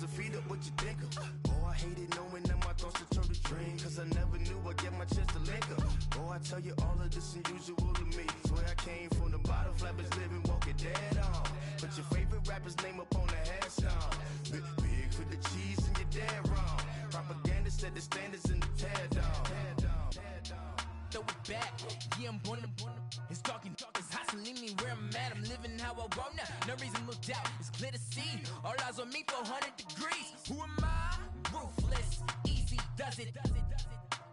cause I feed up what you think of. Oh, I hated knowing that my thoughts would turn to dream, cause I never knew I'd get my chance to link up. Oh, I tell you all of this unusual to me. Swear I came from the bottom, flappers living, walking dead on. But your favorite rapper's name up on the head song. Big for the cheese and you're dead wrong. Propaganda set the standards in the tear down. Throw it back, yeah, I'm born it's dark, it's hot, so leave me where I'm at. I'm living how I want now, no reason to doubt, it's clear to see. All eyes on me, 400 degrees. Who am I? Ruthless, easy, does it.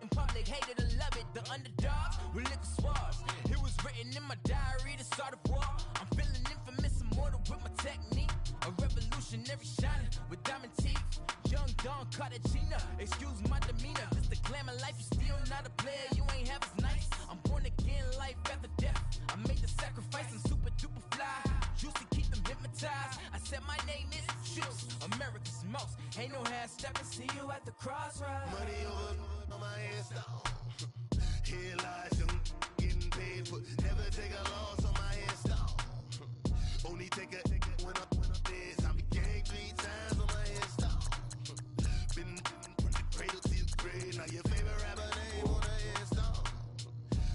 In public, hated or love it, the underdogs with liquor swabs. It was written in my diary, the start of war. I'm feeling infamous, immortal with my technique. A revolutionary shining with diamond teeth. Young Don Cartagena, excuse my demeanor. This the glamour life, you still not a player, you ain't half as nice. I'm born again, life after death. I made the sacrifice and super duper fly. Juicy, keep them hypnotized. I said my name is Juice, America's most. Ain't no half stepping, see you at the crossroads. Money over on my headstone. Here lies young, getting paid for. Never take a loss on my headstone. Only take a when I'm dead. I be gang 3 times on my headstone. Been from the cradle to the grave. Now your favorite rapper name on the headstone.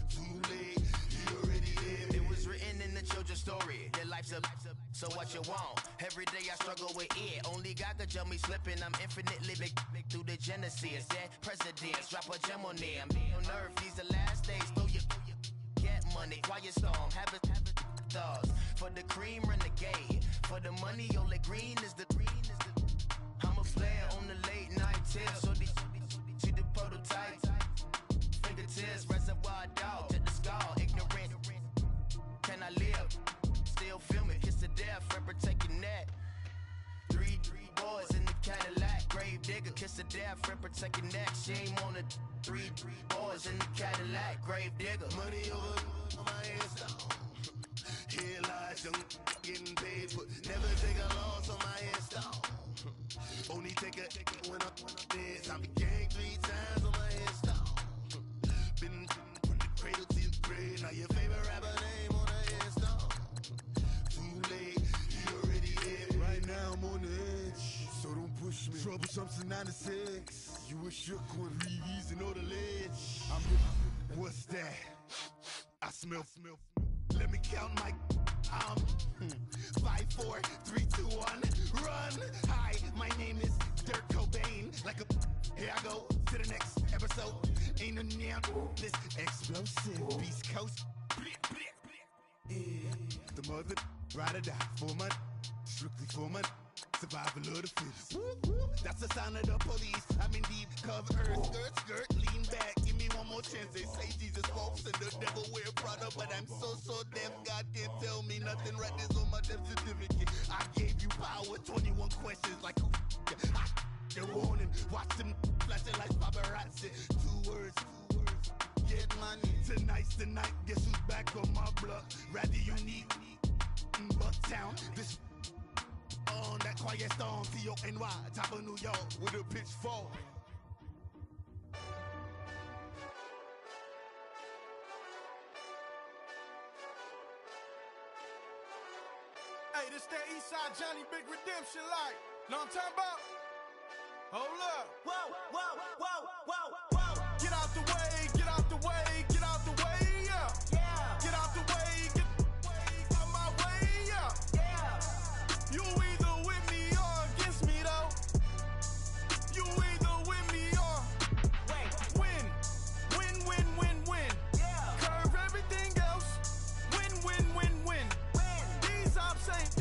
Too late, you already dead. It was written in the children's story. Your life's a so what you want. Every day I struggle with it. Only God could jump me slipping. I'm infinitely big through the genesis. Dead presidents, drop a gem on them. On earth, these the last days. Throw your get money, quiet storm. Have it thoughts. For the cream, renegade. For the money, only green is the I'm a player on the late night tips. So they see the prototype. Fingertips, reservoir dog. To the skull, ignorant. Can I live? Still film it, kiss to death, friend protect your neck. 3 boys in the Cadillac, grave digger, kiss to death, friend protect your neck. Shame on the 3 boys in the Cadillac, grave digger. Money over on my headstone. Here lies young, getting paid for. Never take a loss on my headstone. Only take a when I'm dead. I be gang 3 times on my headstone. Been from the cradle to the grave. Now your favorite rapper name on the headstone. Too late, you already dead. Right now I'm on the edge, so don't push me. Troublesome to 9 to 6. You a shook one, Reeves and all the ledge. What's that? I smell. Let me count my 5, 4, 3, 2, 1, run. Hi, my name is Dirk Cobain. Like a here I go to the next episode. Ain't no damn this explosive Beast Coast. Yeah. The mother ride or die for my strictly for my survival of the fittest. That's the sound of the police. I'm in deep cover, skirt, lean back. Give me one more chance. They say Jesus walks and the devil wear Prada, but I'm so deaf. God can't tell me nothing. Right there's on my death certificate. I gave you power. 21 questions like who? You're warning. Watch them flashing like paparazzi. 2 words. Get money. Tonight's the night. Guess who's back on my block? Rather unique. Bucktown. This. On that quiet storm, T-O-N-Y, top of New York, with a pitchfork. Hey, this that Eastside Johnny Big Redemption like. Know what I'm talking about? Hold up. Whoa. Get out the way, get out the way, get out the way, yeah. Get out the way, get out my way, yeah. You either with me or against me though. You either with me or win. Curve everything else. Win. These ops ain't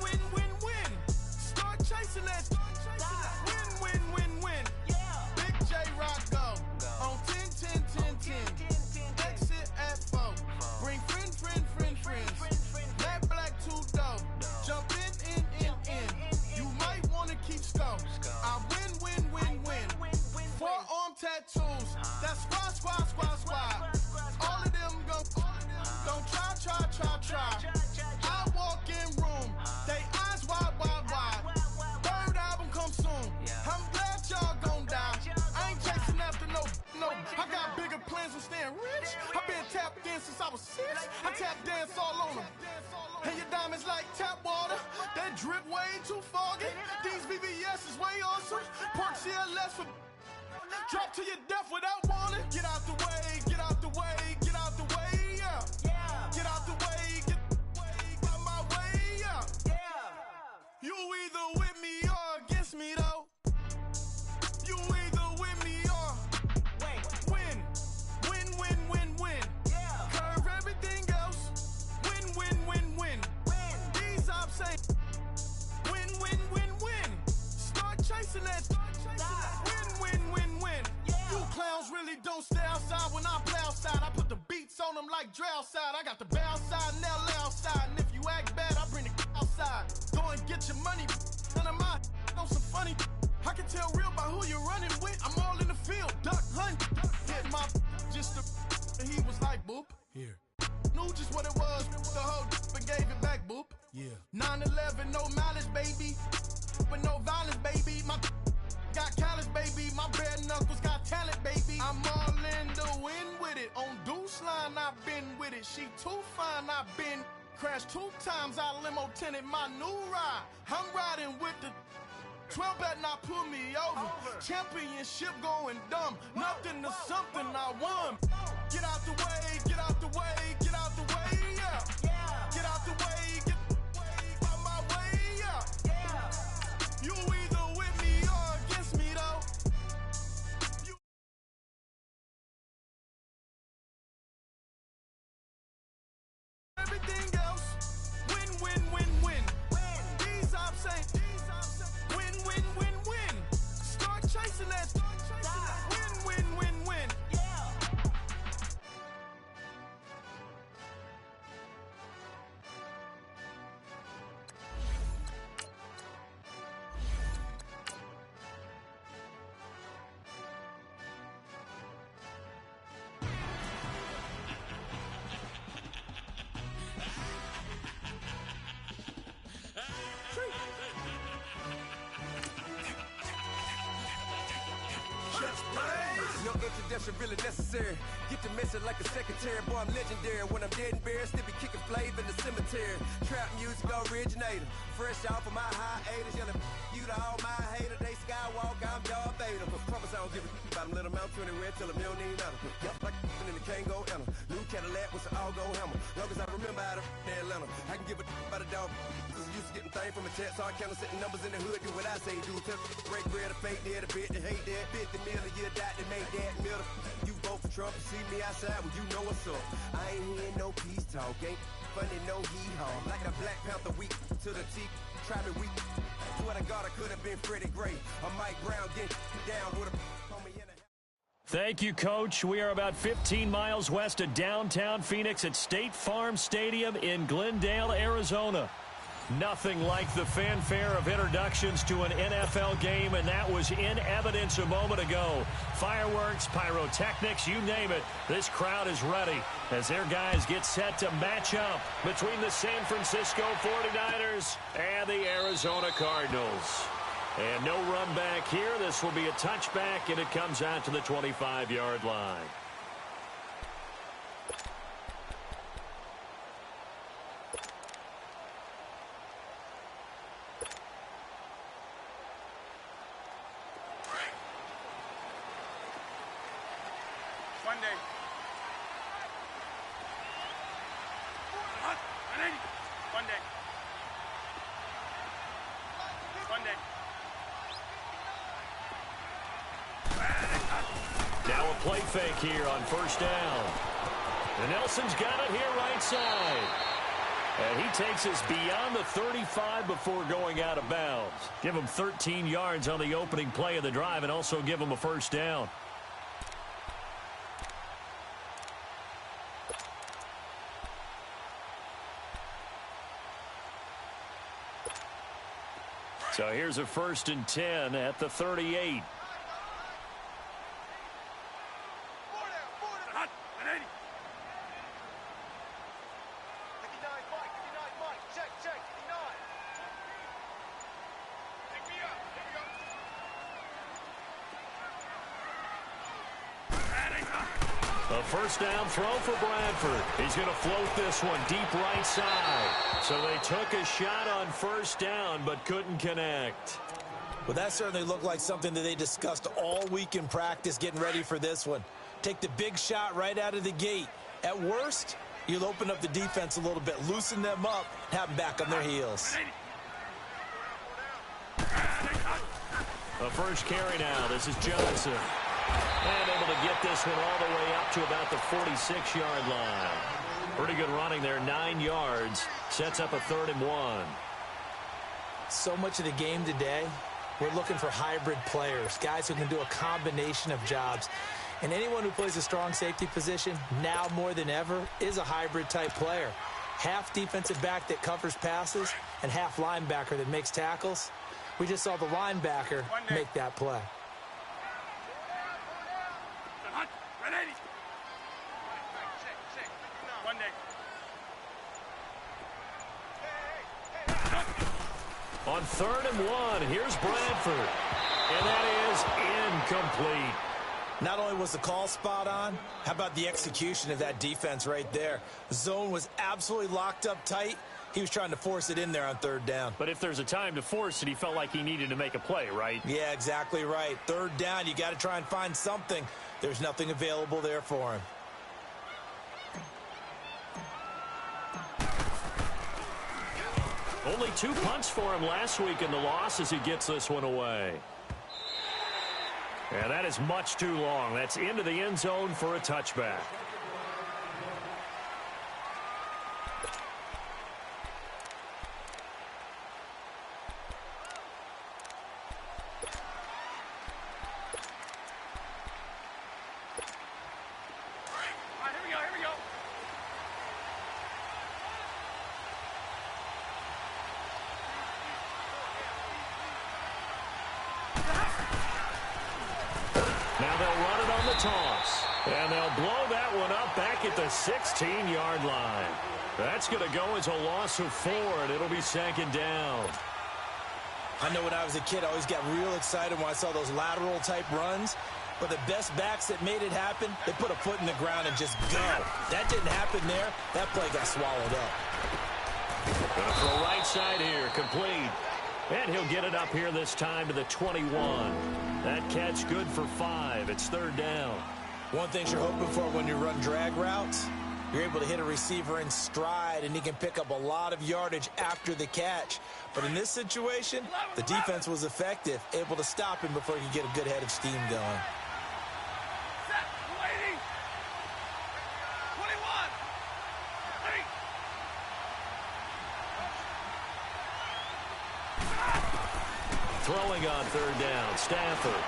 win. Start chasing that. Win. Big J Rock go on 10. Exit at 4. Bring friends. Black 2 dough. Jump in. You might wanna keep score. I win. Forearm tattoos. That's squad. All of them go. Don't try. I walk in room. They eyes wide. Third album come soon. I'm glad y'all gon' die. I ain't chasing after no. I got bigger plans than staying rich. I been tap dance since I was 6. I tap dance all on them. And your diamonds like tap water. That Drip way too foggy. These VVS is way awesome. Park CLS for drop to your death without warning. Get out the way, get out the way, get out the way, yeah. Get out the way, get out my way, yeah. You either with me or against me though. You either with me or win. Curve everything else. Win. These ops ain't win. Start chasing that. Win. You clowns really don't stay outside when I play outside. I put the beats on them like Dre outside. I got the bow side and LA outside. And if you act bad, I bring the outside. Go and get your money. None of my know some funny. I can tell real by who you're running with. I'm all in the field. Duck hunt. Hit my just and he was like, boop. Here. Knew just what it was. The whole and gave it back, boop. Yeah. 9/11, no mileage, baby. But no violence, baby. My got callous, baby. My bare knuckles got talent, baby. I'm all in the wind with it. On Deuce line, I've been with it. She too fine, I've been crashed 2 times. I limo tinted my new ride. I'm riding with the 12 better not pull me over. Championship going dumb. Nothing to something I won. Get out the way, get out the way, get out the way, yeah. Get out the way, get out my way, yeah. You either with me or against me though. Everything else, win. These ops ain't win. Start chasing that. Win. No introduction really necessary. Get the message like a secretary. Boy, I'm legendary. When I'm dead and buried, still be kicking flavor in the cemetery. Trap music originator. Fresh off of my hiatus. Yelling you to all my haters. They skywalk, I'm Darth Vader. Promise I don't give a about them. Let them out to anywhere. Tell them you don't need nothing. Yup, like in the Kango Anna. New Cadillac with some all-go hammer. Long as I remember how to Atlanta. I can give a about a dog. Used to getting things from a chat, so I count on setting numbers in the hood. Do what I say, do. Tell break bread, a fake dead, a bit to hate that. 50 million, you die to make that middle. You vote for Trump, you see me outside, well, you know what's up. I ain't hearing no peace talk, ain't funny, no hee-haw. Like a Black Panther week to the teeth, try me weak. Swear to God, I could have been Freddie Gray. Or Mike Brown, get down with a on me in a... Thank you, Coach. We are about 15 miles west of downtown Phoenix at State Farm Stadium in Glendale, Arizona. Nothing like the fanfare of introductions to an NFL game, and that was in evidence a moment ago. Fireworks, pyrotechnics, you name it. This crowd is ready as their guys get set to match up between the San Francisco 49ers and the Arizona Cardinals. And no run back here. This will be a touchback, and it comes out to the 25-yard line. Now a play fake here on first down. And Nelson's got it here right side. And he takes us beyond the 35 before going out of bounds. Give him 13 yards on the opening play of the drive and also give him a first down. So here's a 1st and 10 at the 38. A first down throw for Bradford. He's going to float this one deep right side. So they took a shot on first down but couldn't connect. Well, that certainly looked like something that they discussed all week in practice getting ready for this one. Take the big shot right out of the gate. At worst, you'll open up the defense a little bit, loosen them up, have them back on their heels. The first carry now. This is Johnson. And able to get this one all the way up to about the 46-yard line. Pretty good running there, 9 yards. Sets up a 3rd and 1. So much of the game today, we're looking for hybrid players, guys who can do a combination of jobs. And anyone who plays a strong safety position, now more than ever, is a hybrid-type player. Half defensive back that covers passes and half linebacker that makes tackles. We just saw the linebacker make that play. On 3rd and 1, here's Bradford. And that is incomplete. Not only was the call spot on, how about the execution of that defense right there? The zone was absolutely locked up tight. He was trying to force it in there on 3rd down. But if there's a time to force it, he felt like he needed to make a play, right? Yeah, exactly right. 3rd down, you got to try and find something. There's nothing available there for him. Only 2 punts for him last week in the loss as he gets this one away. And that is much too long. That's into the end zone for a touchback. Toss. And they'll blow that one up back at the 16-yard line. That's going to go as a loss of 4, and it'll be 2nd down. I know when I was a kid, I always got real excited when I saw those lateral-type runs. But the best backs that made it happen, they put a foot in the ground and just go. That didn't happen there. That play got swallowed up. Going to throw right side here, complete. And he'll get it up here this time to the 21. That catch good for 5. It's 3rd down. One thing you're hoping for when you run drag routes, you're able to hit a receiver in stride, and he can pick up a lot of yardage after the catch. But in this situation, the defense was effective, able to stop him before he could get a good head of steam going. Throwing on 3rd down, Stafford.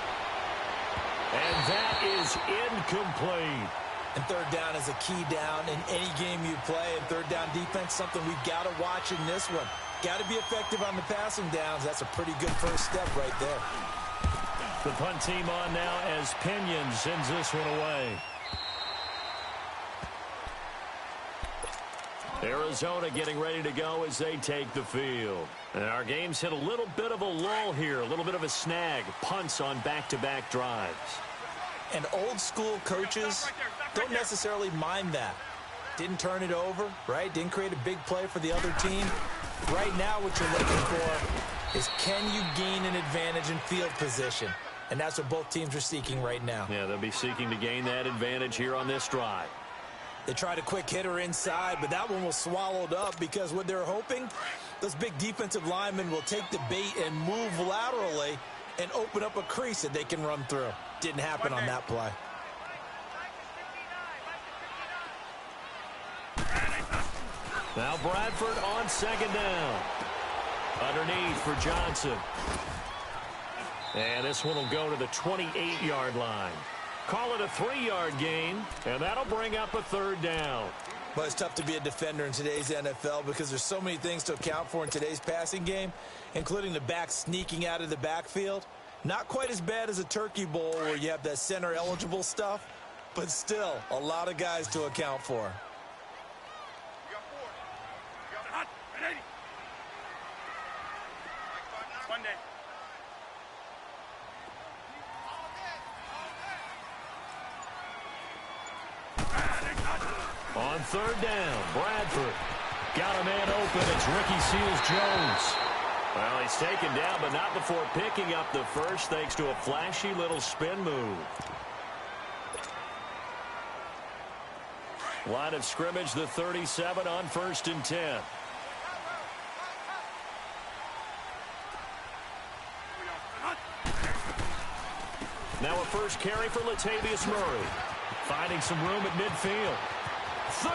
And that is incomplete. And 3rd down is a key down in any game you play. And 3rd down defense, something we've got to watch in this one. Got to be effective on the passing downs. That's a pretty good first step right there. The punt team on now as Pinion sends this one away. Arizona getting ready to go as they take the field. And our game's hit a little bit of a lull here, a little bit of a snag. Punts on back-to-back drives. And old-school coaches don't necessarily mind that. Didn't turn it over, right? Didn't create a big play for the other team. Right now what you're looking for is, can you gain an advantage in field position? And that's what both teams are seeking right now. Yeah, they'll be seeking to gain that advantage here on this drive. They tried a quick hitter inside, but that one was swallowed up because what they're hoping, those big defensive linemen will take the bait and move laterally and open up a crease that they can run through. Didn't happen on that play. Now Bradford on 2nd down. Underneath for Johnson. And this one will go to the 28-yard line. Call it a 3-yard gain, and that'll bring up a 3rd down. Well, it's tough to be a defender in today's NFL because there's so many things to account for in today's passing game, including the back sneaking out of the backfield. Not quite as bad as a turkey bowl where you have that center-eligible stuff, but still a lot of guys to account for. On third down, Bradford. Got a man open. It's Ricky Seals-Jones. Well, he's taken down, but not before picking up the first, thanks to a flashy little spin move. Line of scrimmage, the 37 on 1st and 10. Now a first carry for Latavius Murray. Finding some room at midfield. 30,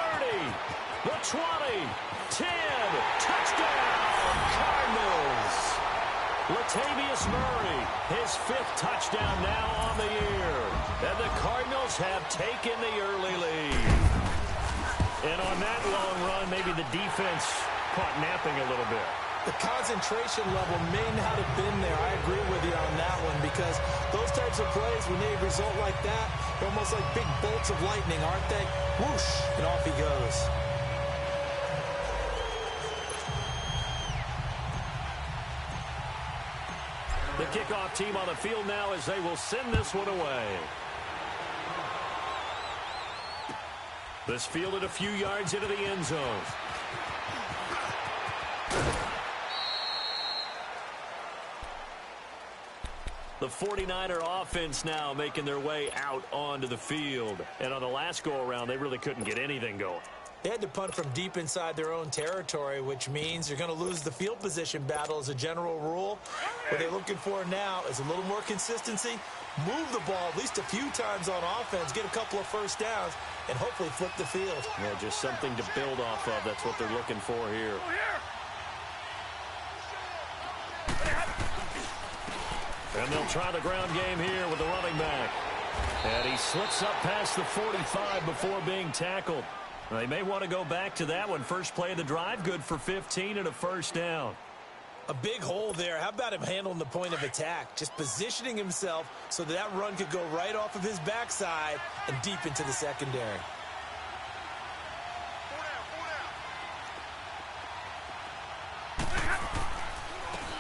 the 20, 10, touchdown, Cardinals. Latavius Murray, his 5th touchdown now on the year. And the Cardinals have taken the early lead. And on that long run, maybe the defense caught napping a little bit. The concentration level may not have been there. I agree with you on that one, because those types of plays, when they result like that, they're almost like big bolts of lightning, aren't they? Whoosh, and off he goes. The kickoff team on the field now as they will send this one away. This fielded a few yards into the end zone. The 49er offense now making their way out onto the field. And on the last go-around, they really couldn't get anything going. They had to punt from deep inside their own territory, which means you're going to lose the field position battle as a general rule. What they're looking for now is a little more consistency, move the ball at least a few times on offense, get a couple of first downs, and hopefully flip the field. Yeah, just something to build off of. That's what they're looking for here. And they'll try the ground game here with the running back. And he slips up past the 45 before being tackled. They may want to go back to that one. First play of the drive, good for 15 and a first down. A big hole there. How about him handling the point of attack? Just positioning himself so that run could go right off of his backside and deep into the secondary.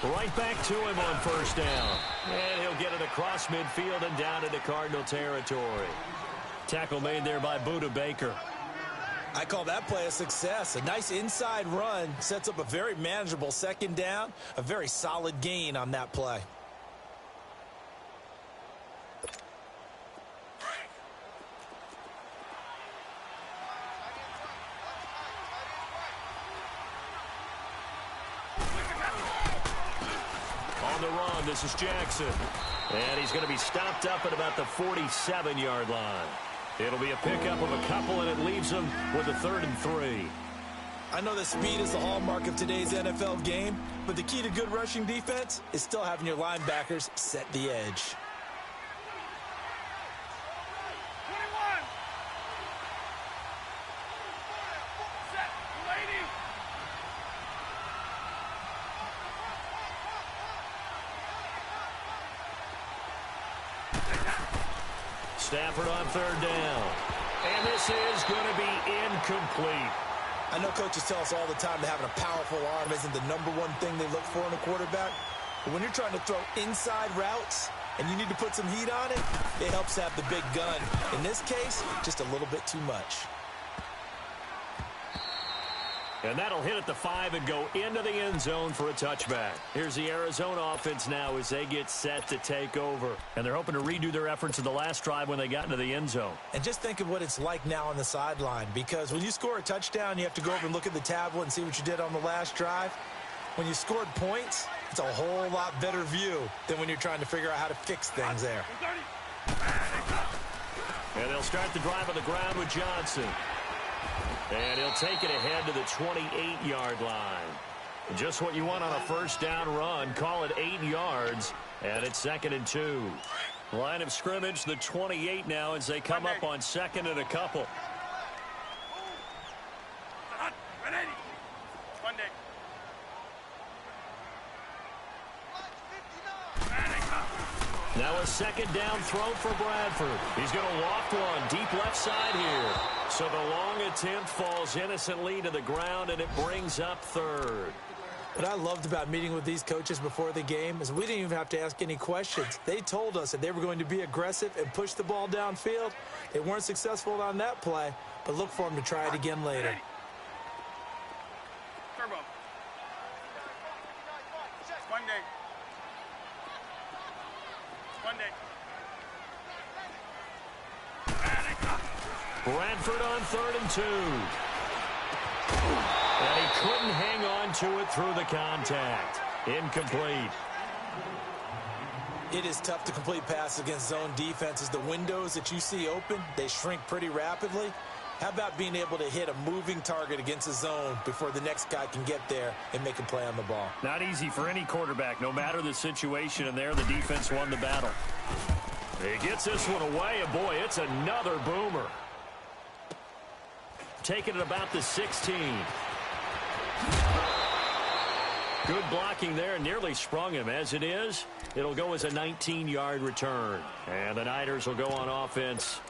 Right back to him on first down. And he'll get it across midfield and down into Cardinal territory. Tackle made there by Budda Baker. I call that play a success. A nice inside run sets up a very manageable second down. A very solid gain on that play. On the run, this is Jackson. And he's going to be stopped up at about the 47-yard line. It'll be a pickup of a couple, and it leaves them with a 3rd and 3. I know that speed is the hallmark of today's NFL game, but the key to good rushing defense is still having your linebackers set the edge. Stafford on 3rd down. And this is going to be incomplete. I know coaches tell us all the time that having a powerful arm isn't the #1 thing they look for in a quarterback. But when you're trying to throw inside routes and you need to put some heat on it, it helps to have the big gun. In this case, just a little bit too much. And that'll hit at the 5 and go into the end zone for a touchback. Here's the Arizona offense now as they get set to take over. And they're hoping to redo their efforts in the last drive when they got into the end zone. And just think of what it's like now on the sideline, because when you score a touchdown, you have to go over and look at the tablet and see what you did on the last drive. When you scored points, it's a whole lot better view than when you're trying to figure out how to fix things there. And they'll start the drive on the ground with Johnson. And he'll take it ahead to the 28-yard line. Just what you want on a first down run. Call it 8 yards, and it's 2nd and 2. Line of scrimmage, the 28 now as they come up on 2nd and a couple. Now a 2nd down throw for Bradford. He's going to loft one deep left side here. So the long attempt falls innocently to the ground, and it brings up 3rd. What I loved about meeting with these coaches before the game is we didn't even have to ask any questions. They told us that they were going to be aggressive and push the ball downfield. They weren't successful on that play, but look for them to try it again later. Turbo. One day. One day. Bradford on 3rd and 2. And he couldn't hang on to it through the contact. Incomplete. It is tough to complete passes against zone defenses. The windows that you see open, they shrink pretty rapidly. How about being able to hit a moving target against a zone before the next guy can get there and make a play on the ball? Not easy for any quarterback, no matter the situation, and there the defense won the battle. He gets this one away, and boy, it's another boomer. Taking it about the 16. Good blocking there, nearly sprung him. As it is, it'll go as a 19-yard return. And the Niners will go on offense,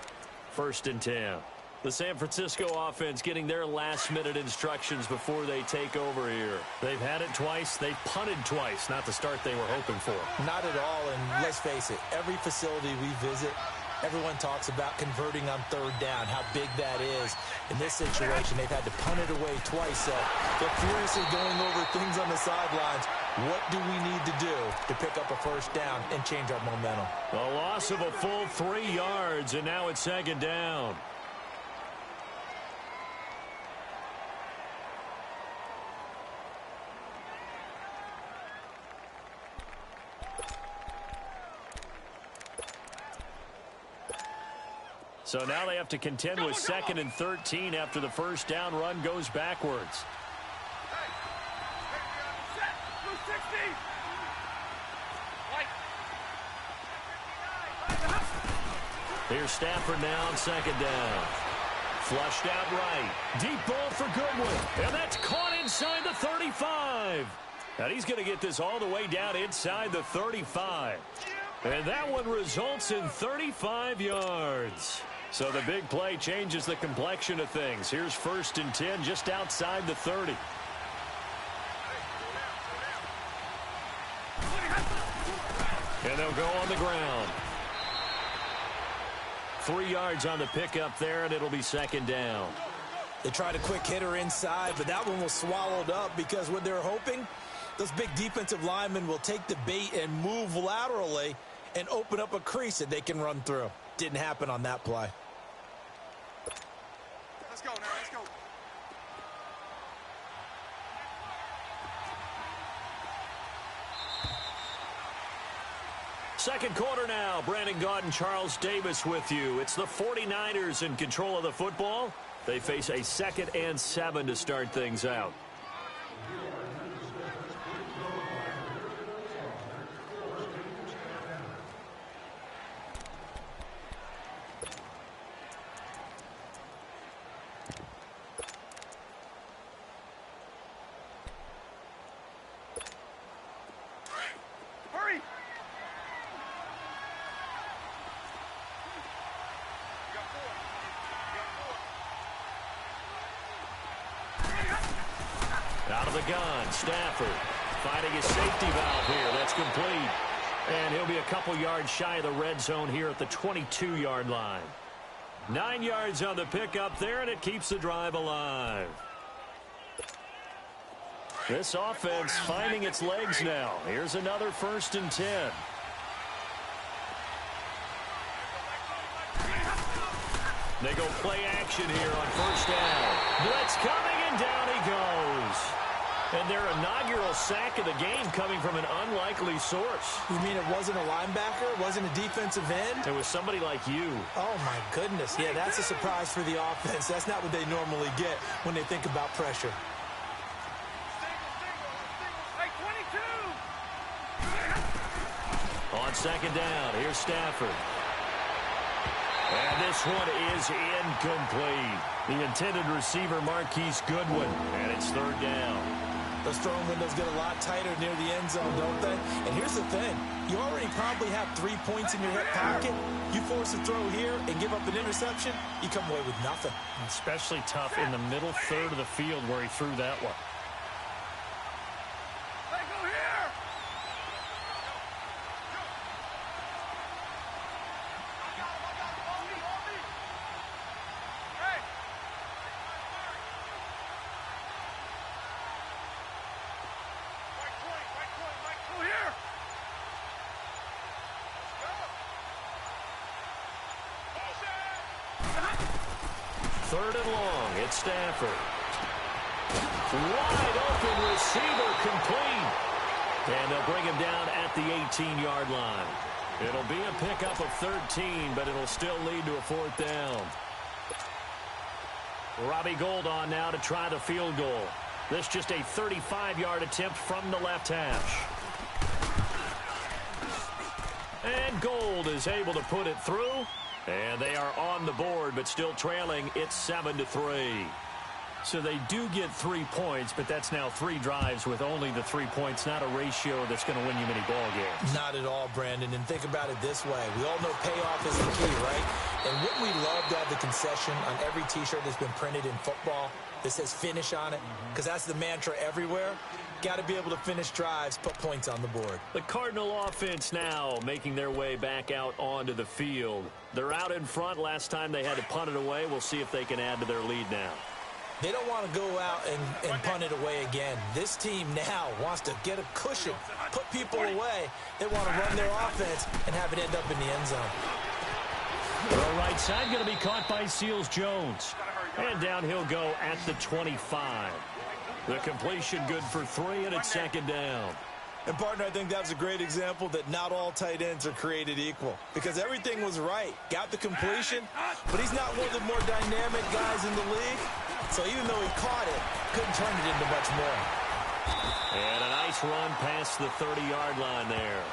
1st and 10. The San Francisco offense getting their last-minute instructions before they take over here. They've had it twice. They've punted twice. Not the start they were hoping for. Not at all, and let's face it, every facility we visit, everyone talks about converting on 3rd down, how big that is. In this situation, they've had to punt it away twice, so they're furiously going over things on the sidelines. What do we need to do to pick up a 1st down and change our momentum? A loss of a full 3 yards, and now it's 2nd down. So now they have to contend with 2nd and 13 after the 1st down run goes backwards. Here's Stafford now on 2nd down. Flushed out right. Deep ball for Goodwin. And that's caught inside the 35. And he's going to get this all the way down inside the 35. And that one results in 35 yards. So the big play changes the complexion of things. Here's 1st and 10 just outside the 30. And they'll go on the ground. 3 yards on the pickup there, and it'll be 2nd down. They tried a quick hitter inside, but that one was swallowed up because what they're hoping, those big defensive linemen will take the bait and move laterally and open up a crease that they can run through. Didn't happen on that play. Let's go now, let's go. Second quarter now. Brandon Gaudin, Charles Davis with you. It's the 49ers in control of the football. They face a 2nd and 7 to start things out. Hurry! Out of the gun, Stafford finding his safety valve here. That's complete. And he'll be a couple yards shy of the red zone here at the 22-yard line. 9 yards on the pickup there, and it keeps the drive alive. This offense finding its legs now. Here's another 1st and 10. They go play action here on 1st down. Blitz coming, and down he goes. And their inaugural sack of the game coming from an unlikely source. You mean it wasn't a linebacker? It wasn't a defensive end? It was somebody like you. Oh, my goodness. Yeah, that's a surprise for the offense. That's not what they normally get when they think about pressure. Hey, 22! On 2nd down, here's Stafford. And this one is incomplete. The intended receiver, Marquise Goodwin, and it's 3rd down. Those throwing windows get a lot tighter near the end zone, don't they? And here's the thing. You already probably have 3 points in your hip pocket. You force a throw here and give up an interception, you come away with nothing. Especially tough in the middle third of the field where he threw that one. 3rd and long. It's Stafford. Wide open receiver, complete. And they'll bring him down at the 18-yard line. It'll be a pickup of 13, but it'll still lead to a 4th down. Robbie Gould on now to try the field goal. This just a 35-yard attempt from the left hash. And Gould is able to put it through. And they are on the board, but still trailing. It's 7-3. So they do get 3 points, but that's now 3 drives with only the 3 points, not a ratio that's going to win you many ball games. Not at all, Brandon. And think about it this way. We all know payoff is the key, right? And wouldn't we love to have the concession on every T-shirt that's been printed in football that says finish on it? Because that's the mantra everywhere. Got to be able to finish drives, put points on the board. The Cardinal offense now making their way back out onto the field. They're out in front. Last time they had to punt it away. We'll see if they can add to their lead now. They don't want to go out and punt it away again. This team now wants to get a cushion, put people away. They want to run their offense and have it end up in the end zone. The right side going to be caught by Seals-Jones. And down he'll go at the 25. The completion good for 3, and it's 2nd down. And, partner, I think that's a great example that not all tight ends are created equal. Because everything was right. Got the completion, but he's not one of the more dynamic guys in the league. So even though he caught it, couldn't turn it into much more. And a nice run past the 30-yard line there.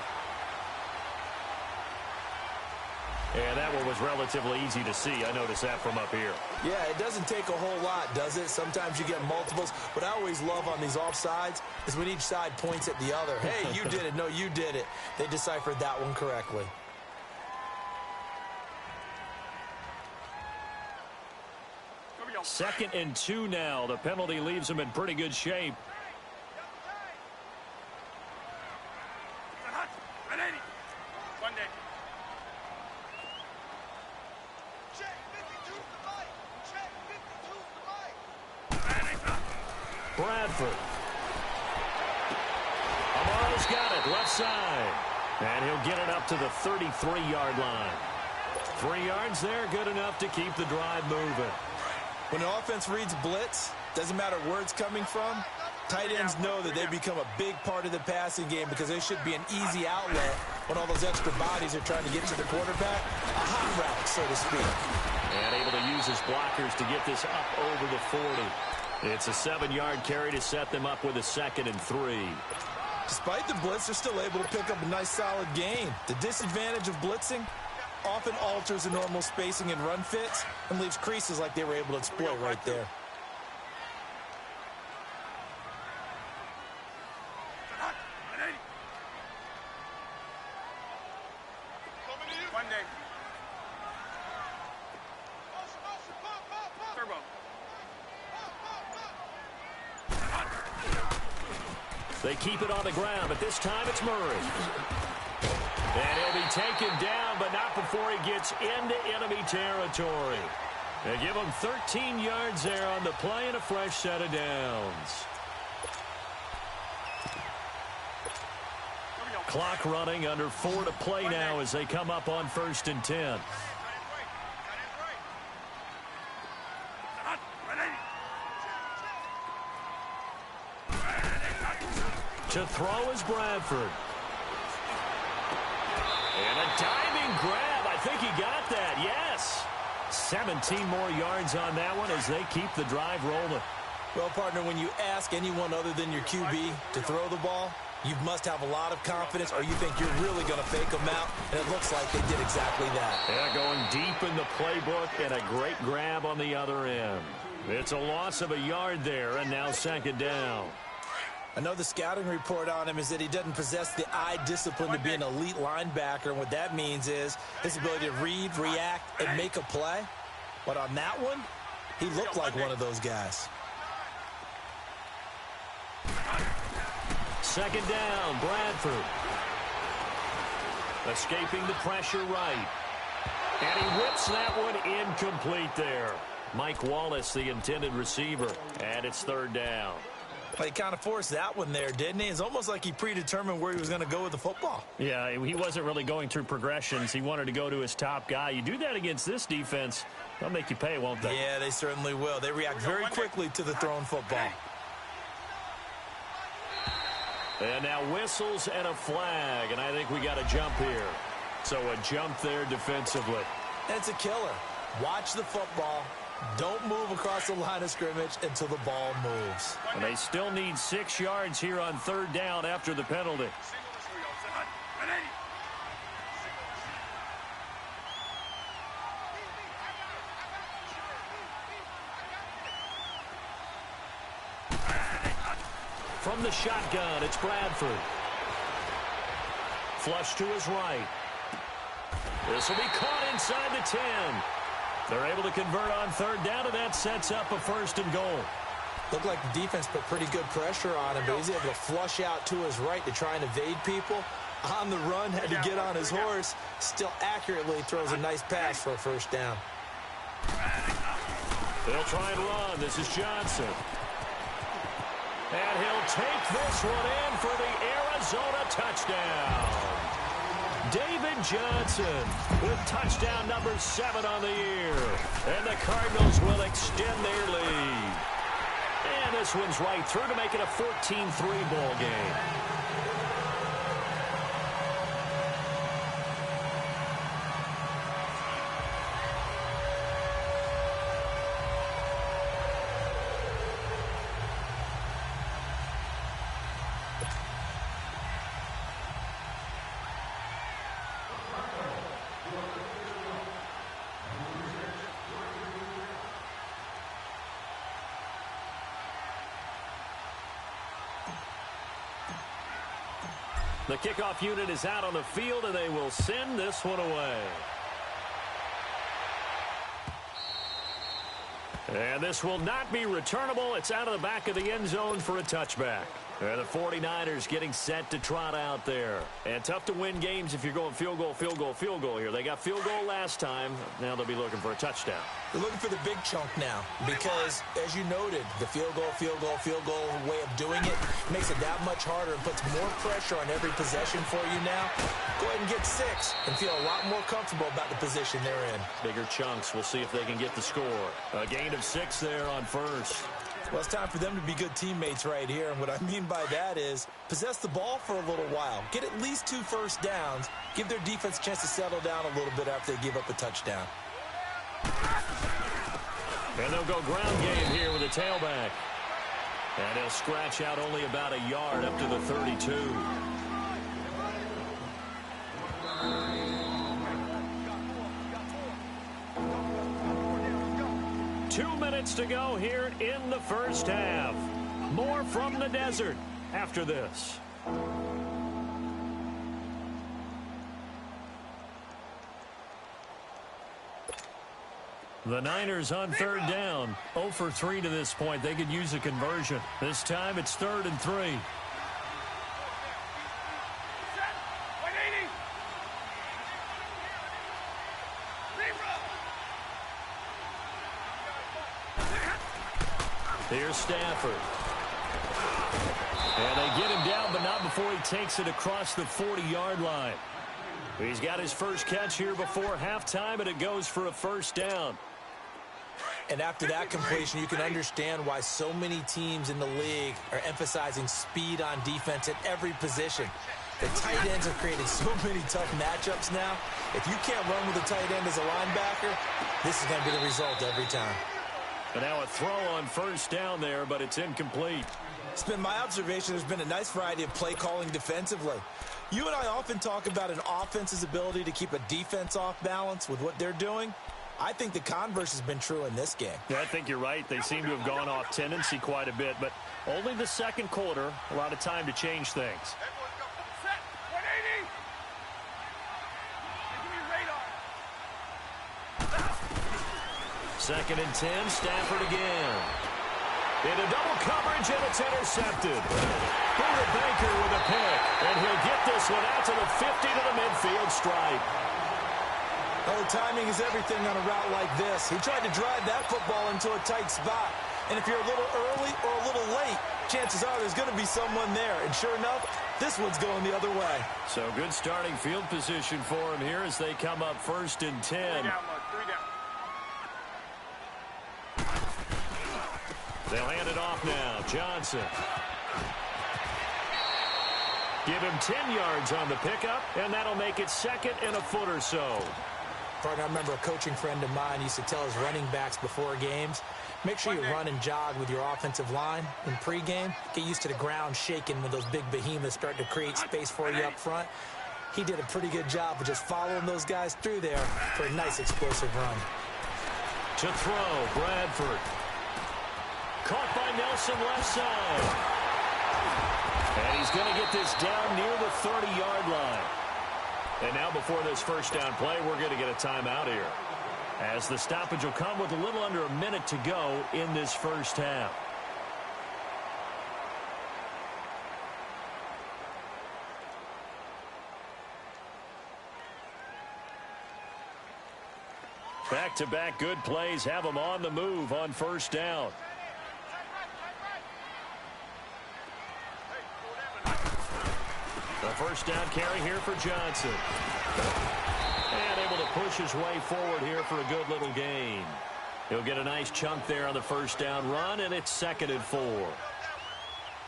And that one was relatively easy to see. I noticed that from up here. Yeah, it doesn't take a whole lot, does it? Sometimes you get multiples. What I always love on these offsides is when each side points at the other. Hey, you did it. No, you did it. They deciphered that one correctly. Second and 2 now. The penalty leaves them in pretty good shape. Bradford. Amaro's got it, left side. And he'll get it up to the 33-yard line. 3 yards there, good enough to keep the drive moving. When an offense reads blitz, doesn't matter where it's coming from, tight ends know that they become a big part of the passing game because they should be an easy outlet when all those extra bodies are trying to get to the quarterback. A hot route, so to speak. And able to use his blockers to get this up over the 40. It's a 7-yard carry to set them up with a 2nd and 3. Despite the blitz, they're still able to pick up a nice solid gain. The disadvantage of blitzing often alters the normal spacing and run fits and leaves creases like they were able to exploit right there. They keep it on the ground, but this time it's Murray. And he'll be taken down, but not before he gets into enemy territory. They give him 13 yards there on the play and a fresh set of downs. Clock running, under 4 to play now as they come up on 1st and 10. To throw is Bradford. And a diving grab. I think he got that. Yes. 17 more yards on that one as they keep the drive rolling. Well, partner, when you ask anyone other than your QB to throw the ball, you must have a lot of confidence or you think you're really going to fake them out, and it looks like they did exactly that. Yeah, going deep in the playbook and a great grab on the other end. It's a loss of a yard there, and now 2nd down. I know the scouting report on him is that he doesn't possess the eye discipline to be an elite linebacker, and what that means is his ability to read, react, and make a play. But on that one, he looked like one of those guys. 2nd down, Bradford. Escaping the pressure right. And he whips that one incomplete there. Mike Wallace, the intended receiver, and it's 3rd down. Well, he kind of forced that one there, didn't he? It's almost like he predetermined where he was going to go with the football. Yeah, he wasn't really going through progressions. He wanted to go to his top guy. You do that against this defense, they'll make you pay, won't they? Yeah, they certainly will. They react very quickly to the thrown football. And now whistles and a flag, and I think we got a jump here. So a jump there defensively. And it's a killer. Watch the football. Don't move across the line of scrimmage until the ball moves. And they still need 6 yards here on 3rd down after the penalty. From the shotgun, it's Bradford. Flush to his right. This will be caught inside the 10. They're able to convert on 3rd down, and that sets up a 1st and goal. Looked like the defense put pretty good pressure on him, but he's able to flush out to his right to try and evade people. On the run, had to get on his horse. Still accurately throws a nice pass for a 1st down. They'll try and run. This is Johnson. And he'll take this one in for the Arizona touchdown. David Johnson with touchdown number 7 on the year. And the Cardinals will extend their lead. And this one's right through to make it a 14-3 ball game. The kickoff unit is out on the field, and they will send this one away. And this will not be returnable. It's out of the back of the end zone for a touchback. And the 49ers getting set to trot out there. And tough to win games if you're going field goal, field goal, field goal here. They got field goal last time. Now they'll be looking for a touchdown. They're looking for the big chunk now because, as you noted, the field goal way of doing it makes it that much harder and puts more pressure on every possession for you now. Go ahead and get 6 and feel a lot more comfortable about the position they're in. Bigger chunks. We'll see if they can get the score. A gain of 6 there on 1st. Well, it's time for them to be good teammates right here. And what I mean by that is possess the ball for a little while. Get at least 2 first downs. Give their defense a chance to settle down a little bit after they give up a touchdown. And they'll go ground game here with a tailback. And he'll scratch out only about a yard up to the 32. 2 minutes to go here in the first half. More from the desert after this. The Niners on 3rd down. 0 for 3 to this point. They could use a conversion. This time it's 3rd and 3. Here's Stafford. And they get him down, but not before he takes it across the 40-yard line. He's got his first catch here before halftime, and it goes for a 1st down. And after that completion, you can understand why so many teams in the league are emphasizing speed on defense at every position. The tight ends have created so many tough matchups now. If you can't run with a tight end as a linebacker, this is going to be the result every time. And now a throw on 1st down there, but it's incomplete. It's been my observation there's been a nice variety of play calling defensively. You and I often talk about an offense's ability to keep a defense off balance with what they're doing. I think the converse has been true in this game. Yeah, I think you're right. They seem to have gone off tendency quite a bit, but only the 2nd quarter, a lot of time to change things. 2nd and 10, Stafford again. Into double coverage, and it's intercepted. Buda Baker with a pick, and he'll get this one out to the 50 to the midfield stripe. Well, the timing is everything on a route like this. He tried to drive that football into a tight spot. And if you're a little early or a little late, chances are there's going to be someone there. And sure enough, this one's going the other way. So good starting field position for him here as they come up 1st and 10. 3 down, Mark. 3 down. They'll hand it off now. Johnson. Give him 10 yards on the pickup, and that'll make it 2nd and a foot or so. Partner, I remember a coaching friend of mine used to tell his running backs before games, make sure you run and jog with your offensive line in pregame. Get used to the ground shaking when those big behemoths start to create space for you up front. He did a pretty good job of just following those guys through there for a nice explosive run. To throw, Bradford. Caught by Nelson left side. And he's going to get this down near the 30-yard line. And now before this first down play, we're going to get a timeout here, as the stoppage will come with a little under a minute to go in this first half. Back-to-back good plays have them on the move on first down. The first down carry here for Johnson. And able to push his way forward here for a good little gain. He'll get a nice chunk there on the first down run, and it's 2nd and 4.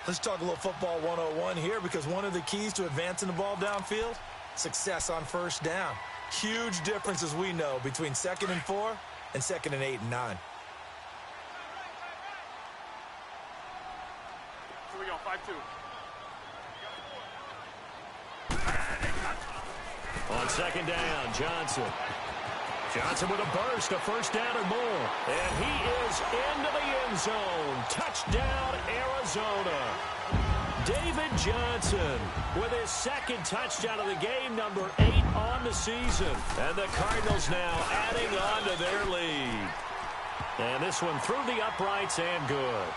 Let's talk a little football 101 here, because one of the keys to advancing the ball downfield, success on first down. Huge difference, as we know, between 2nd and 4 and 2nd and 8 and 9. Here we go, 5-2. On 2nd down, Johnson. Johnson with a burst, a first down and more. And he is into the end zone. Touchdown, Arizona. David Johnson with his 2nd touchdown of the game, number 8 on the season. And the Cardinals now adding on to their lead. And this one through the uprights and good.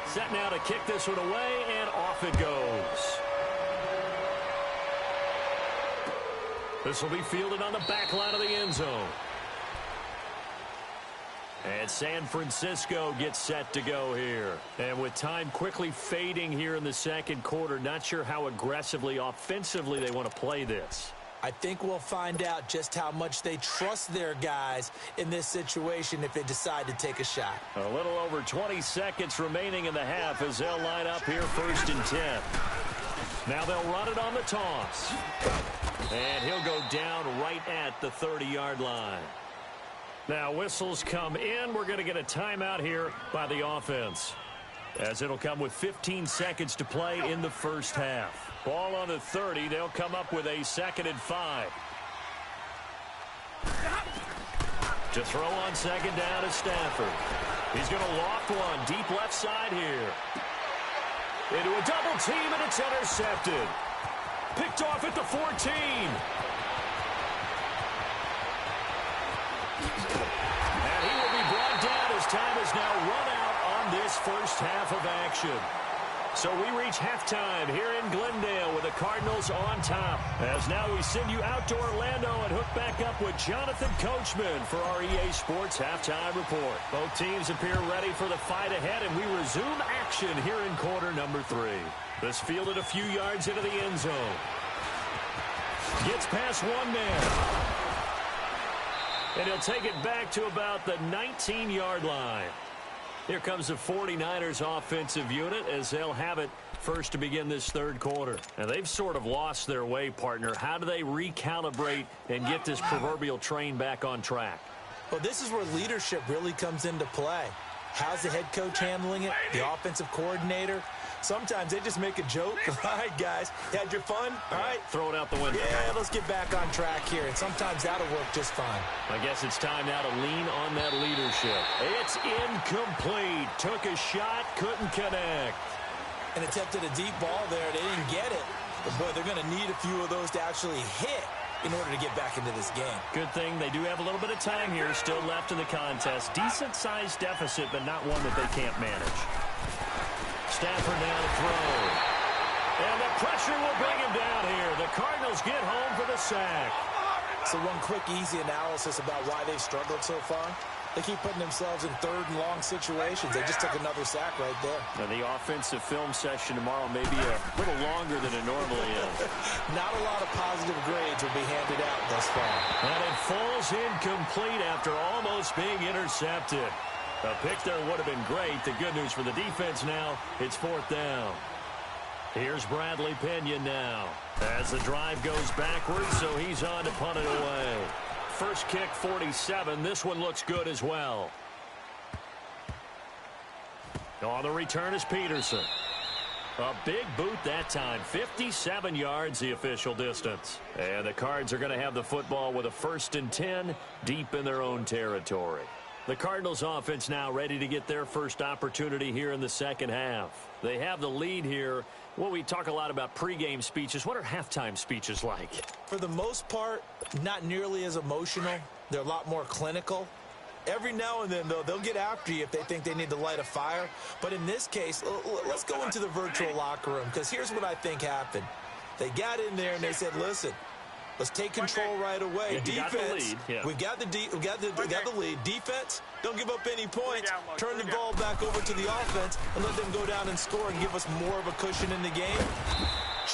Set now to kick this one away, and off it goes. This will be fielded on the back line of the end zone. And San Francisco gets set to go here. And with time quickly fading here in the second quarter, not sure how aggressively, offensively they want to play this. I think we'll find out just how much they trust their guys in this situation if they decide to take a shot. A little over 20 seconds remaining in the half as they'll line up here 1st and 10. Now they'll run it on the toss. And he'll go down right at the 30-yard line. Now whistles come in. We're going to get a timeout here by the offense, as it'll come with 15 seconds to play in the first half. Ball on the 30. They'll come up with a 2nd and 5. To throw on 2nd down is Stafford. He's going to loft one deep left side here. Into a double team, and it's intercepted. Picked off at the 14. And he will be brought down as time is now run out on this first half of action. So we reach halftime here in Glendale with the Cardinals on top. As now we send you out to Orlando and hook back up with Jonathan Coachman for our EA Sports Halftime Report. Both teams appear ready for the fight ahead, and we resume action here in quarter number 3. This fielded a few yards into the end zone. Gets past one man. And he'll take it back to about the 19-yard line. Here comes the 49ers offensive unit as they'll have it first to begin this third quarter. And they've sort of lost their way, partner. How do they recalibrate and get this proverbial train back on track? Well, this is where leadership really comes into play. How's the head coach handling it? The offensive coordinator? Sometimes they just make a joke. All right, guys, you had your fun? All right. Throw it out the window. Yeah, let's get back on track here. And sometimes that'll work just fine. I guess it's time now to lean on that leadership. It's incomplete. Took a shot, couldn't connect. And attempted a deep ball there. They didn't get it. But, boy, they're going to need a few of those to actually hit in order to get back into this game. Good thing they do have a little bit of time here still left in the contest. Decent-sized deficit, but not one that they can't manage. Stafford now to throw. And the pressure will bring him down here. The Cardinals get home for the sack. So one quick, easy analysis about why they've struggled so far. They keep putting themselves in third and long situations. They just took another sack right there. Now, the offensive film session tomorrow may be a little longer than it normally is. Not a lot of positive grades will be handed out thus far. And it falls incomplete after almost being intercepted. A pick there would have been great. The good news for the defense now, it's 4th down. Here's Bradley Pinion now. As the drive goes backwards, so he's on to punt it away. First kick, 47. This one looks good as well. On the return is Peterson. A big boot that time. 57 yards the official distance. And the Cards are going to have the football with a 1st and 10 deep in their own territory. The Cardinals offense now ready to get their first opportunity here in the second half. They have the lead here. Well, we talk a lot about pregame speeches. What are halftime speeches like? For the most part, not nearly as emotional. They're a lot more clinical. Every now and then, though, they'll get after you if they think they need to light a fire. But in this case, let's go into the virtual locker room, because here's what I think happened. They got in there and they said, listen, let's take control right away. Yeah, defense, we got the lead. Defense, don't give up any points. Turn the ball back over to the offense and let them go down and score and give us more of a cushion in the game.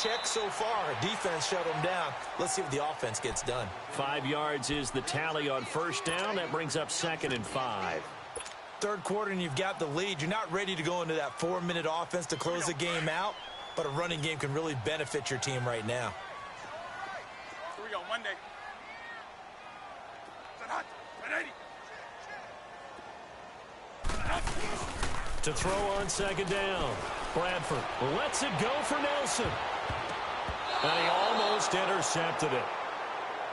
Check so far. Defense shut them down. Let's see what the offense gets done. 5 yards is the tally on first down. That brings up 2nd and 5. Third quarter and you've got the lead. You're not ready to go into that 4-minute offense to close the game out, but a running game can really benefit your team right now. Here we go, Monday. To throw on 2nd down. Bradford lets it go for Nelson. And he almost intercepted it.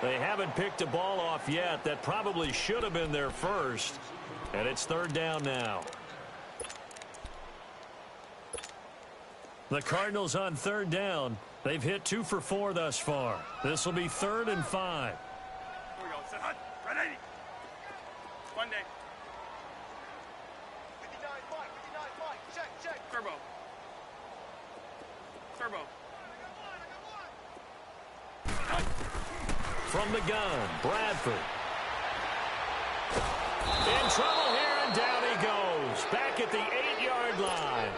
They haven't picked a ball off yet. That probably should have been their first. And it's 3rd down now. The Cardinals on 3rd down. They've hit 2 for 4 thus far. This will be 3rd and 5. Here we go. Set hot. Red 80. Monday. 59 Mike. Check. Turbo. From the gun, Bradford. In trouble here, and down he goes. Back at the 8-yard line.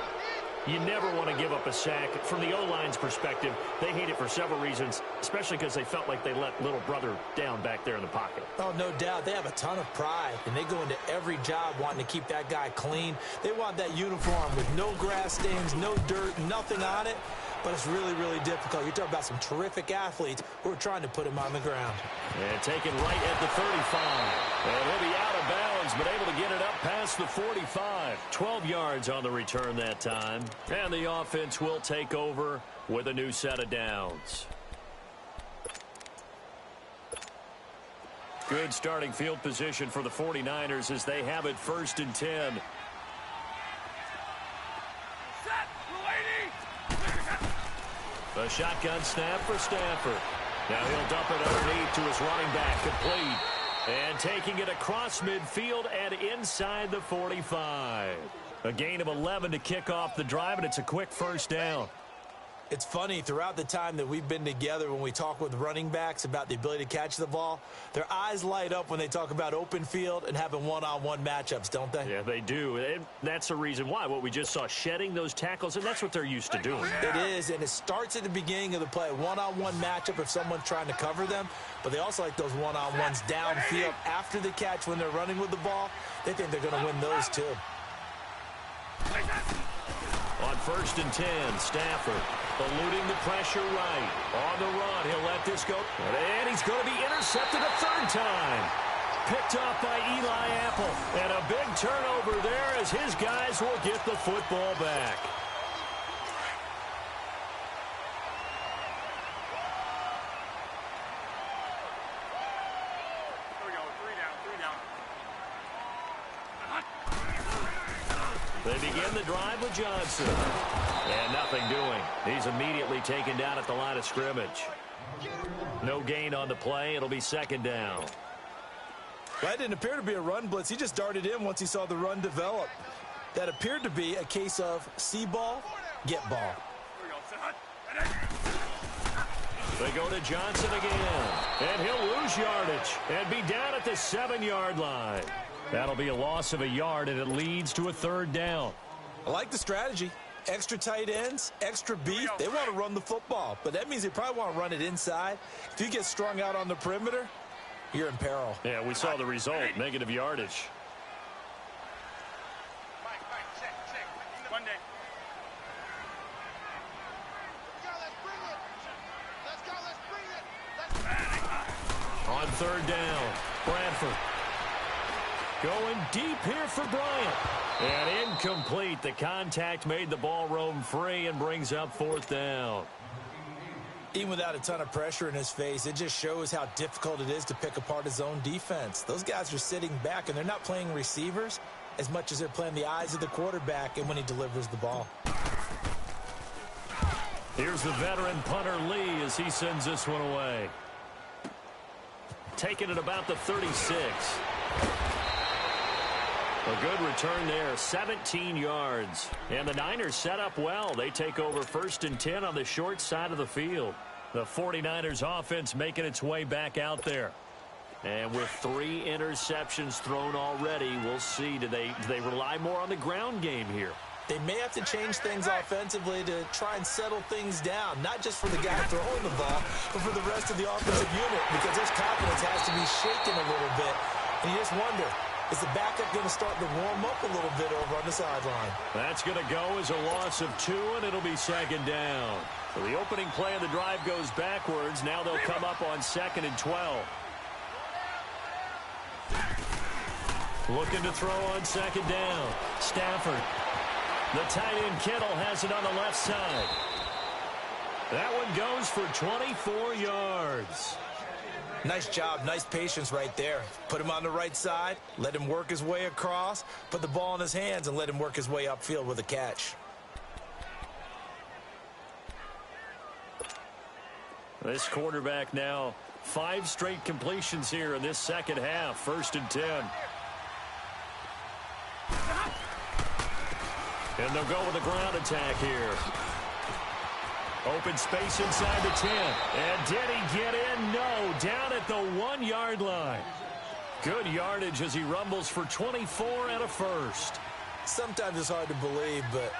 You never want to give up a sack. From the O-line's perspective, they hate it for several reasons, especially because they felt like they let little brother down back there in the pocket. Oh, no doubt. They have a ton of pride, and they go into every job wanting to keep that guy clean. They want that uniform with no grass stains, no dirt, nothing on it. But it's really, really difficult. You're talking about some terrific athletes who are trying to put him on the ground. And taken right at the 35. And he'll be out of bounds, but able to get it up past the 45. 12 yards on the return that time. And the offense will take over with a new set of downs. Good starting field position for the 49ers as they have it 1st and 10. A shotgun snap for Stafford. Now he'll dump it underneath to his running back, complete. And taking it across midfield and inside the 45. A gain of 11 to kick off the drive, and it's a quick 1st down. It's funny, throughout the time that we've been together, when we talk with running backs about the ability to catch the ball, their eyes light up when they talk about open field and having one-on-one matchups, don't they? Yeah, they do. And that's the reason why. What we just saw, shedding those tackles, and that's what they're used to doing. It is, and it starts at the beginning of the play. One-on-one matchup if someone's trying to cover them, but they also like those one-on-ones downfield after the catch when they're running with the ball. They think they're going to win those, too. On 1st and 10, Stafford eluding the pressure right. On the run, he'll let this go. And he's going to be intercepted a 3rd time. Picked off by Eli Apple. And a big turnover there as his guys will get the football back. Here we go. 3 down. They begin the drive with Johnson. And nothing doing. He's immediately taken down at the line of scrimmage. No gain on the play. It'll be 2nd down. Well, that didn't appear to be a run blitz. He just darted in once he saw the run develop. That appeared to be a case of see ball, get ball. Here we go. Set hot. Red 80. They go to Johnson again. And he'll lose yardage and be down at the 7-yard line. That'll be a loss of a yard, and it leads to a 3rd down. I like the strategy. Extra tight ends, extra beef. They want to run the football, but that means they probably want to run it inside. If you get strung out on the perimeter, you're in peril. Yeah, we saw the result, negative yardage. One day. On 3rd down, Bradford. Going deep here for Bryant. And incomplete. The contact made the ball roam free and brings up 4th down. Even without a ton of pressure in his face, it just shows how difficult it is to pick apart his own defense. Those guys are sitting back, and they're not playing receivers as much as they're playing the eyes of the quarterback and when he delivers the ball. Here's the veteran punter Lee as he sends this one away. Taking it about the 36. A good return there, 17 yards. And the Niners set up well. They take over 1st and 10 on the short side of the field. The 49ers offense making its way back out there. And with 3 interceptions thrown already, we'll see. Do they rely more on the ground game here? They may have to change things offensively to try and settle things down, not just for the guy throwing the ball, but for the rest of the offensive unit, because his confidence has to be shaken a little bit. And you just wonder, is the backup going to start to warm up a little bit over on the sideline? That's going to go as a loss of 2, and it'll be 2nd down. So the opening play of the drive goes backwards. Now they'll come up on 2nd and 12. Looking to throw on 2nd down. Stafford. The tight end Kittle has it on the left side. That one goes for 24 yards. Nice job, nice patience right there. Put him on the right side, let him work his way across, put the ball in his hands, and let him work his way upfield with a catch. This quarterback now 5 straight completions here in this 2nd half. 1st and 10. And they'll go with a ground attack here. Open space inside the 10. And did he get in? No. Down at the 1-yard line. Good yardage as he rumbles for 24 and a 1st. Sometimes it's hard to believe, but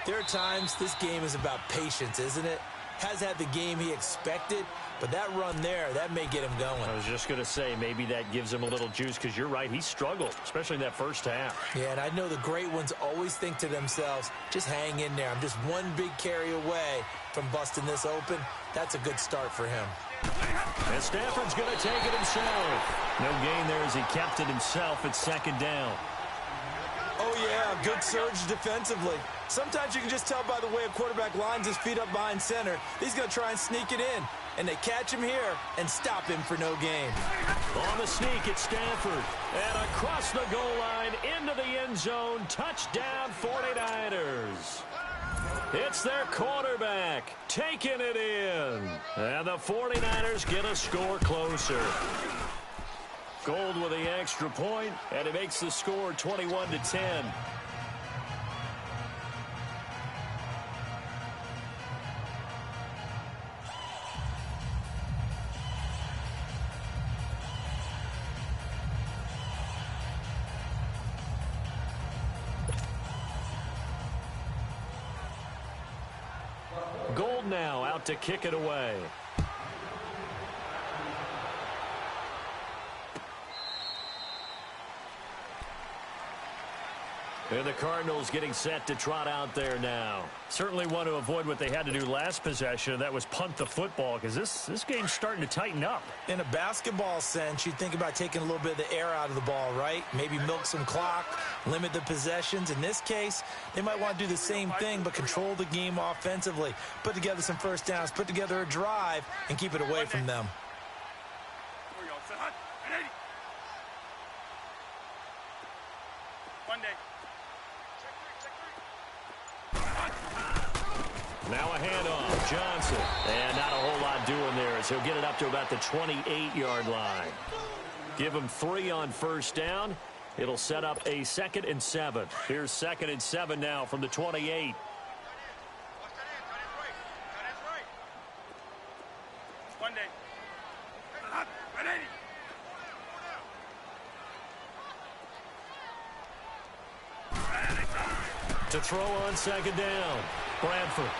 there are times this game is about patience, isn't it? Has had the game he expected, but that run there, that may get him going. I was just going to say, maybe that gives him a little juice, because you're right, he struggled, especially in that 1st half. Yeah, and I know the great ones always think to themselves, just hang in there. I'm just one big carry away from busting this open. That's a good start for him. And Stafford's going to take it himself. No gain there as he kept it himself at 2nd down. Oh, yeah, good surge defensively. Sometimes you can just tell by the way a quarterback lines his feet up behind center. He's going to try and sneak it in. And they catch him here and stop him for no gain. On the sneak, it's Stafford. And across the goal line, into the end zone. Touchdown, 49ers. It's their quarterback taking it in. And the 49ers get a score closer. Gold with the extra point, and it makes the score 21-10. Gold now out to kick it away. And the Cardinals getting set to trot out there now. Certainly want to avoid what they had to do last possession, and that was punt the football, because this game's starting to tighten up. In a basketball sense, you think about taking a little bit of the air out of the ball, right? Maybe milk some clock, limit the possessions. In this case, they might want to do the same thing, but control the game offensively. Put together some 1st downs, put together a drive, and keep it away from them. Here we go. Set hot. 180. One day. Now a handoff, Johnson. And not a whole lot doing there as he'll get it up to about the 28-yard line. Give him 3 on 1st down. It'll set up a 2nd and 7. Here's 2nd and 7 now from the 28. Monday. 180. To throw on second down, Bradford.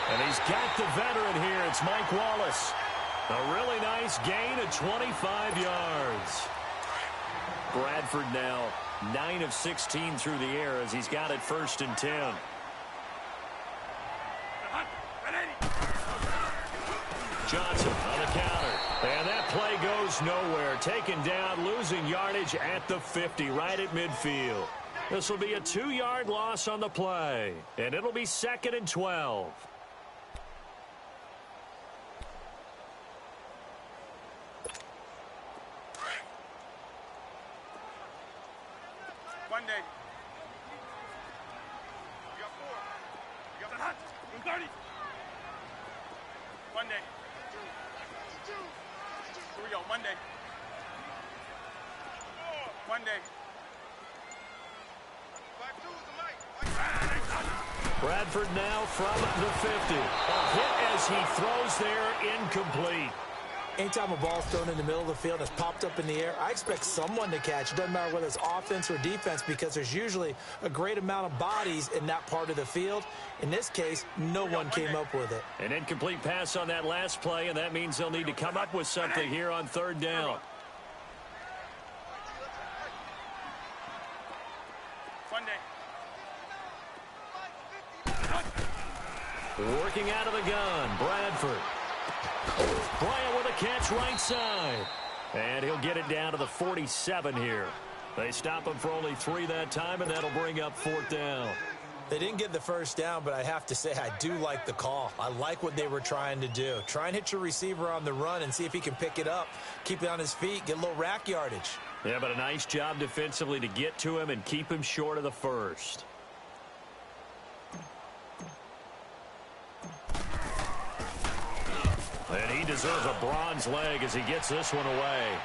And he's got the veteran here. It's Mike Wallace. A really nice gain of 25 yards. Bradford now 9 of 16 through the air as he's got it 1st and 10. Johnson on the counter. And that play goes nowhere. Taken down, losing yardage at the 50, right at midfield. This will be a 2-yard loss on the play. And it'll be 2nd and 12. Monday. You got 4. You got 30. Monday. Here we go. Monday. Monday. Bradford now from the 50. A hit as he throws there, incomplete. Anytime a ball's thrown in the middle of the field and it's popped up in the air, I expect someone to catch. It doesn't matter whether it's offense or defense because there's usually a great amount of bodies in that part of the field. In this case, no one came up with it. An incomplete pass on that last play, and that means they'll need to come up with something here on 3rd down. Monday. Working out of the gun, Bradford. Bryant with a catch right side. And he'll get it down to the 47 here. They stop him for only 3 that time, and that'll bring up 4th down. They didn't get the 1st down, but I have to say I do like the call. I like what they were trying to do. Try and hit your receiver on the run and see if he can pick it up, keep it on his feet, get a little rack yardage. Yeah, but a nice job defensively to get to him and keep him short of the 1st. And he deserves a bronze leg as he gets this one away.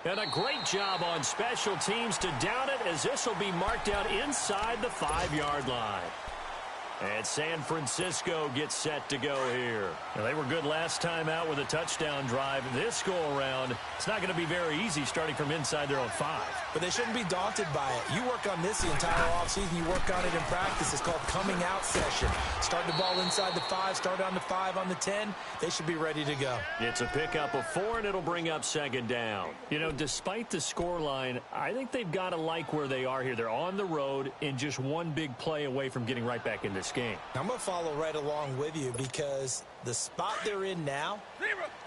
And a great job on special teams to down it as this will be marked out inside the 5-yard line. And San Francisco gets set to go here. Now, they were good last time out with a touchdown drive. This go-around, it's not going to be very easy starting from inside their own 5. But they shouldn't be daunted by it. You work on this the entire offseason. You work on it in practice. It's called coming out session. Start the ball inside the 5, start on the 5, on the 10. They should be ready to go. It's a pickup of 4, and it'll bring up 2nd down. You know, despite the scoreline, I think they've got to like where they are here. They're on the road and just one big play away from getting right back in this game. I'm going to follow right along with you because the spot they're in now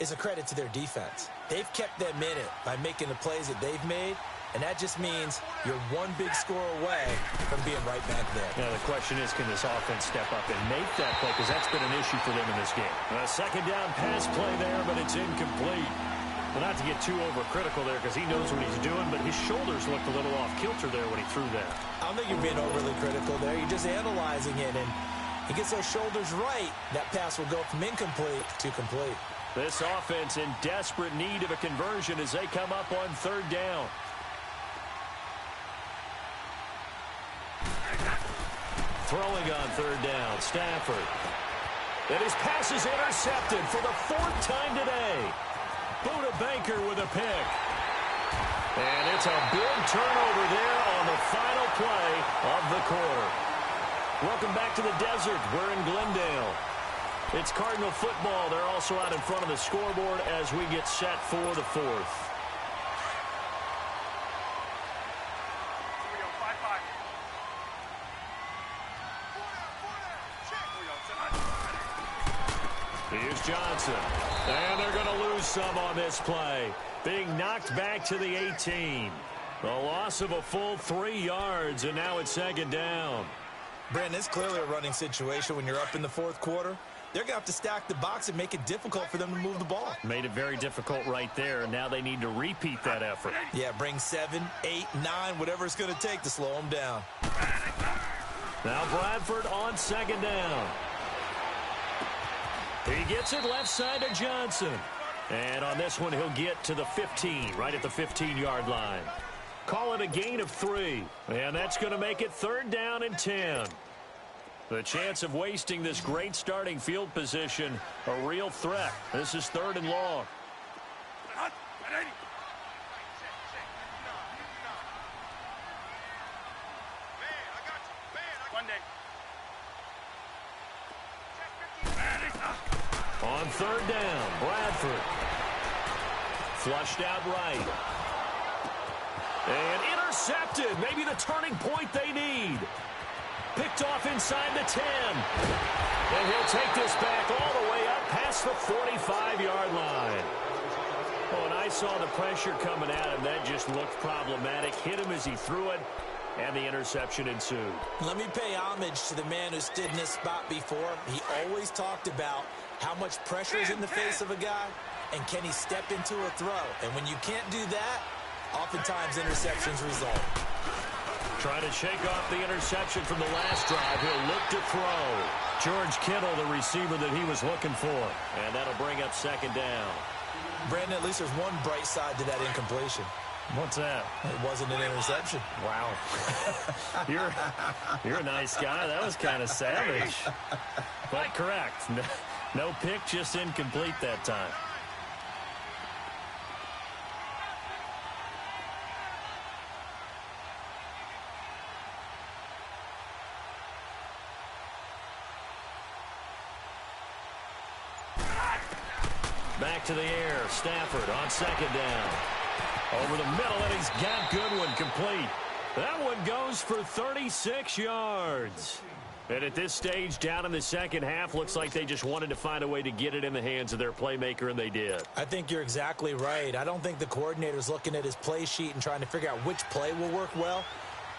is a credit to their defense. They've kept them in it by making the plays that they've made, and that just means you're one big score away from being right back there. Now, the question is, can this offense step up and make that play? Because that's been an issue for them in this game. A 2nd down pass play there, but it's incomplete. Well, not to get too overcritical there because he knows what he's doing, but his shoulders looked a little off kilter there when he threw that. I don't think you're being overly critical there. You're just analyzing it, and he gets those shoulders right, that pass will go from incomplete to complete. This offense in desperate need of a conversion as they come up on 3rd down. Throwing on 3rd down, Stafford. And his pass is intercepted for the 4th time today. Buda Baker with a pick. And it's a big turnover there on the final play of the quarter. Welcome back to the desert. We're in Glendale. It's Cardinal football. They're also out in front of the scoreboard as we get set for the 4th. Here's Johnson. And they're going to lose some on this play. Being knocked back to the 18. The loss of a full 3 yards, and now it's 2nd down. Brandon, it's clearly a running situation when you're up in the 4th quarter. They're going to have to stack the box and make it difficult for them to move the ball. Made it very difficult right there, and now they need to repeat that effort. Yeah, bring 7, 8, 9, whatever it's going to take to slow them down. Now Bradford on 2nd down. He gets it left side to Johnson. And on this one, he'll get to the 15, right at the 15-yard line. Call it a gain of 3. And that's going to make it 3rd down and 10. The chance of wasting this great starting field position, a real threat. This is 3rd and long. On 3rd down, Bradford. Flushed out right. And intercepted. Maybe the turning point they need. Picked off inside the 10. And he'll take this back all the way up past the 45-yard line. Oh, and I saw the pressure coming at him. That just looked problematic. Hit him as he threw it, and the interception ensued. Let me pay homage to the man who stood in this spot before. He always talked about how much pressure is in the face of a guy, and can he step into a throw? And when you can't do that, oftentimes interceptions result. Trying to shake off the interception from the last drive. He'll look to throw. George Kittle, the receiver that he was looking for. And that'll bring up 2nd down. Brandon, at least there's one bright side to that incompletion. What's that? It wasn't an interception. Wow. You're a nice guy. That was kind of savage. But correct. No pick, just incomplete that time. Back to the air. Stafford on 2nd down. Over the middle, and he's got Goodwin complete. That one goes for 36 yards. And at this stage, down in the second half, looks like they just wanted to find a way to get it in the hands of their playmaker, and they did. I think you're exactly right. I don't think the coordinator's looking at his play sheet and trying to figure out which play will work well.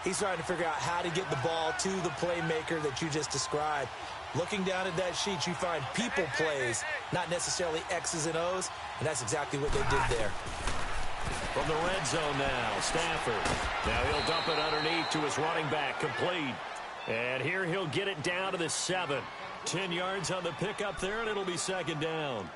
He's trying to figure out how to get the ball to the playmaker that you just described. Looking down at that sheet, you find people plays, not necessarily X's and O's, and that's exactly what they did there. From the red zone now, Stafford. Now he'll dump it underneath to his running back, complete. And here he'll get it down to the 7. 10 yards on the pickup there, and it'll be 2nd down.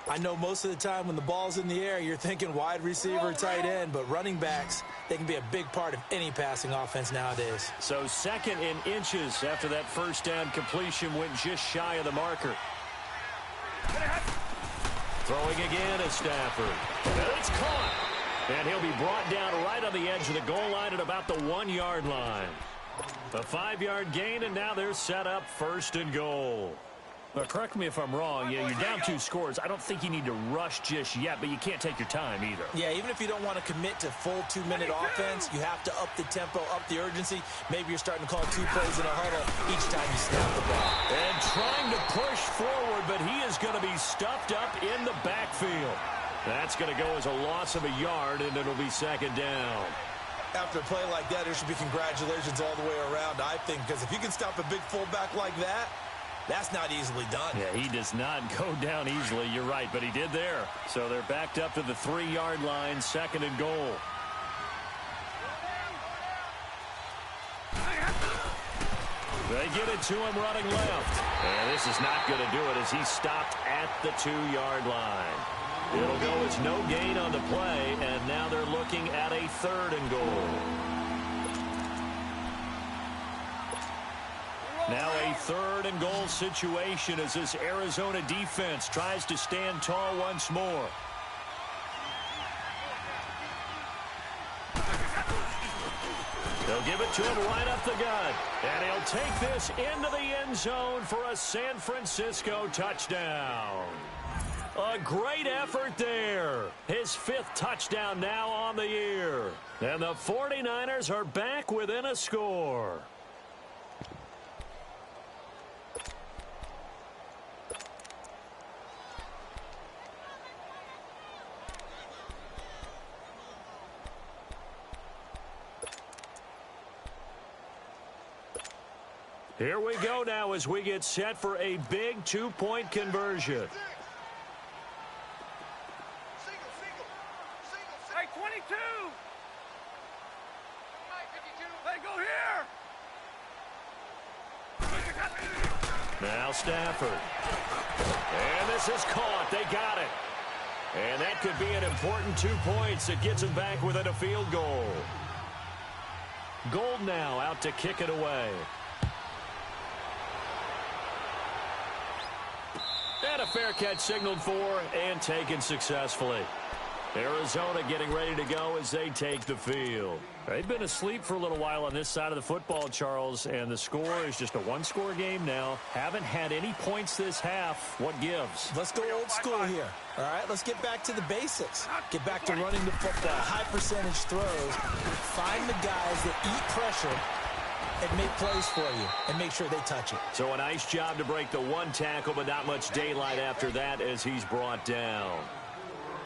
I know most of the time when the ball's in the air, you're thinking wide receiver, tight end, but running backs, they can be a big part of any passing offense nowadays. So 2nd in inches after that 1st down completion went just shy of the marker. Throwing again is Stafford. And it's caught. And he'll be brought down right on the edge of the goal line at about the 1-yard line. A 5-yard gain, and now they're set up 1st and goal. Now, correct me if I'm wrong. Yeah, you're down 2 scores. I don't think you need to rush just yet, but you can't take your time either. Yeah, even if you don't want to commit to full 2-minute offense, you have to up the tempo, up the urgency. Maybe you're starting to call 2 plays in a huddle each time you snap the ball. And trying to push forward, but he is going to be stuffed up in the backfield. That's going to go as a loss of a yard, and it'll be 2nd down. After a play like that, there should be congratulations all the way around, I think, because if you can stop a big fullback like that, that's not easily done. Yeah, he does not go down easily. You're right, but he did there. So they're backed up to the 3-yard line, 2nd and goal. They get it to him running left. And this is not going to do it as he stopped at the 2-yard line. It'll go as no gain on the play, and now they're looking at a 3rd and goal. Now a 3rd and goal situation as this Arizona defense tries to stand tall once more. They'll give it to him right up the gut. And he'll take this into the end zone for a San Francisco touchdown. A great effort there. His 5th touchdown now on the year. And the 49ers are back within a score. Here we go now as we get set for a big 2-point conversion. Hey, 22! Hey, go here! Now Stafford. And this is caught. They got it. And that could be an important 2 points that gets them back within a field goal. Gold now out to kick it away. And a fair catch signaled for and taken successfully. Arizona getting ready to go as they take the field. They've been asleep for a little while on this side of the football, Charles, and the score is just a one-score game now. Haven't had any points this half. What gives? Let's go old school here. All right, let's get back to the basics. Get back to running the football, high percentage throws. Find the guys that eat pressure and make plays for you and make sure they touch it. So a nice job to break the one tackle, but not much daylight after that as he's brought down.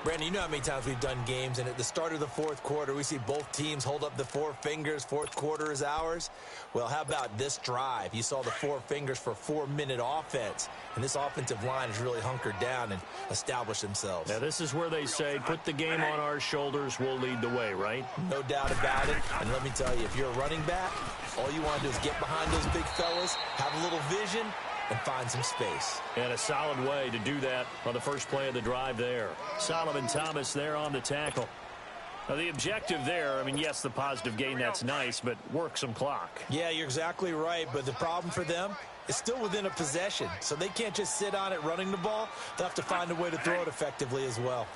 Brandon, you know how many times we've done games, and at the start of the fourth quarter, we see both teams hold up the four fingers, fourth quarter is ours. Well, how about this drive? You saw the four fingers for a 4-minute offense, and this offensive line has really hunkered down and established themselves. Now, this is where they say, put the game on our shoulders, we'll lead the way, right? No doubt about it, and let me tell you, if you're a running back, all you want to do is get behind those big fellas, have a little vision, and find some space. And a solid way to do that on the first play of the drive there. Solomon Thomas there on the tackle. Now, the objective there, I mean, yes, the positive gain, that's nice, but work some clock. Yeah, you're exactly right, but the problem for them is still within a possession, so they can't just sit on it running the ball. They'll have to find a way to throw it effectively as well.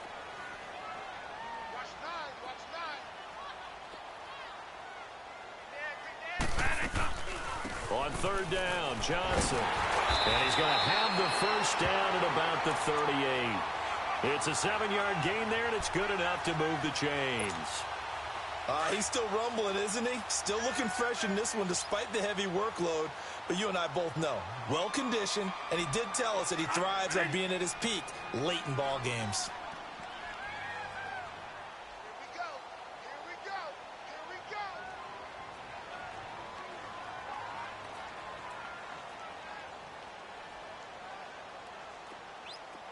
On third down, Johnson. And he's going to have the first down at about the 38. It's a 7-yard gain there, and it's good enough to move the chains. He's still rumbling, isn't he? Still looking fresh in this one despite the heavy workload. But you and I both know, well-conditioned, and he did tell us that he thrives on being at his peak late in ball games.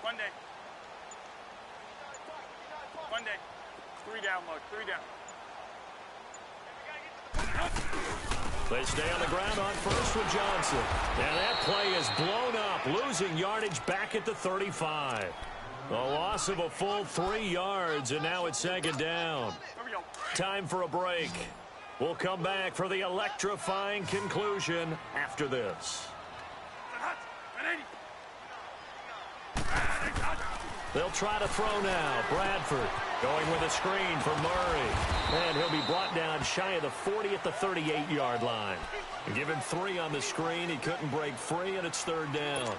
One day. 3 down, look. 3 down. They stay on the ground on first with Johnson. And that play is blown up, losing yardage back at the 35. A loss of a full 3 yards, and now it's second down. Time for a break. We'll come back for the electrifying conclusion after this. They'll try to throw now. Bradford going with a screen for Murray. And he'll be brought down shy of the 40 at the 38-yard line. Given 3 on the screen, he couldn't break free, and it's third down.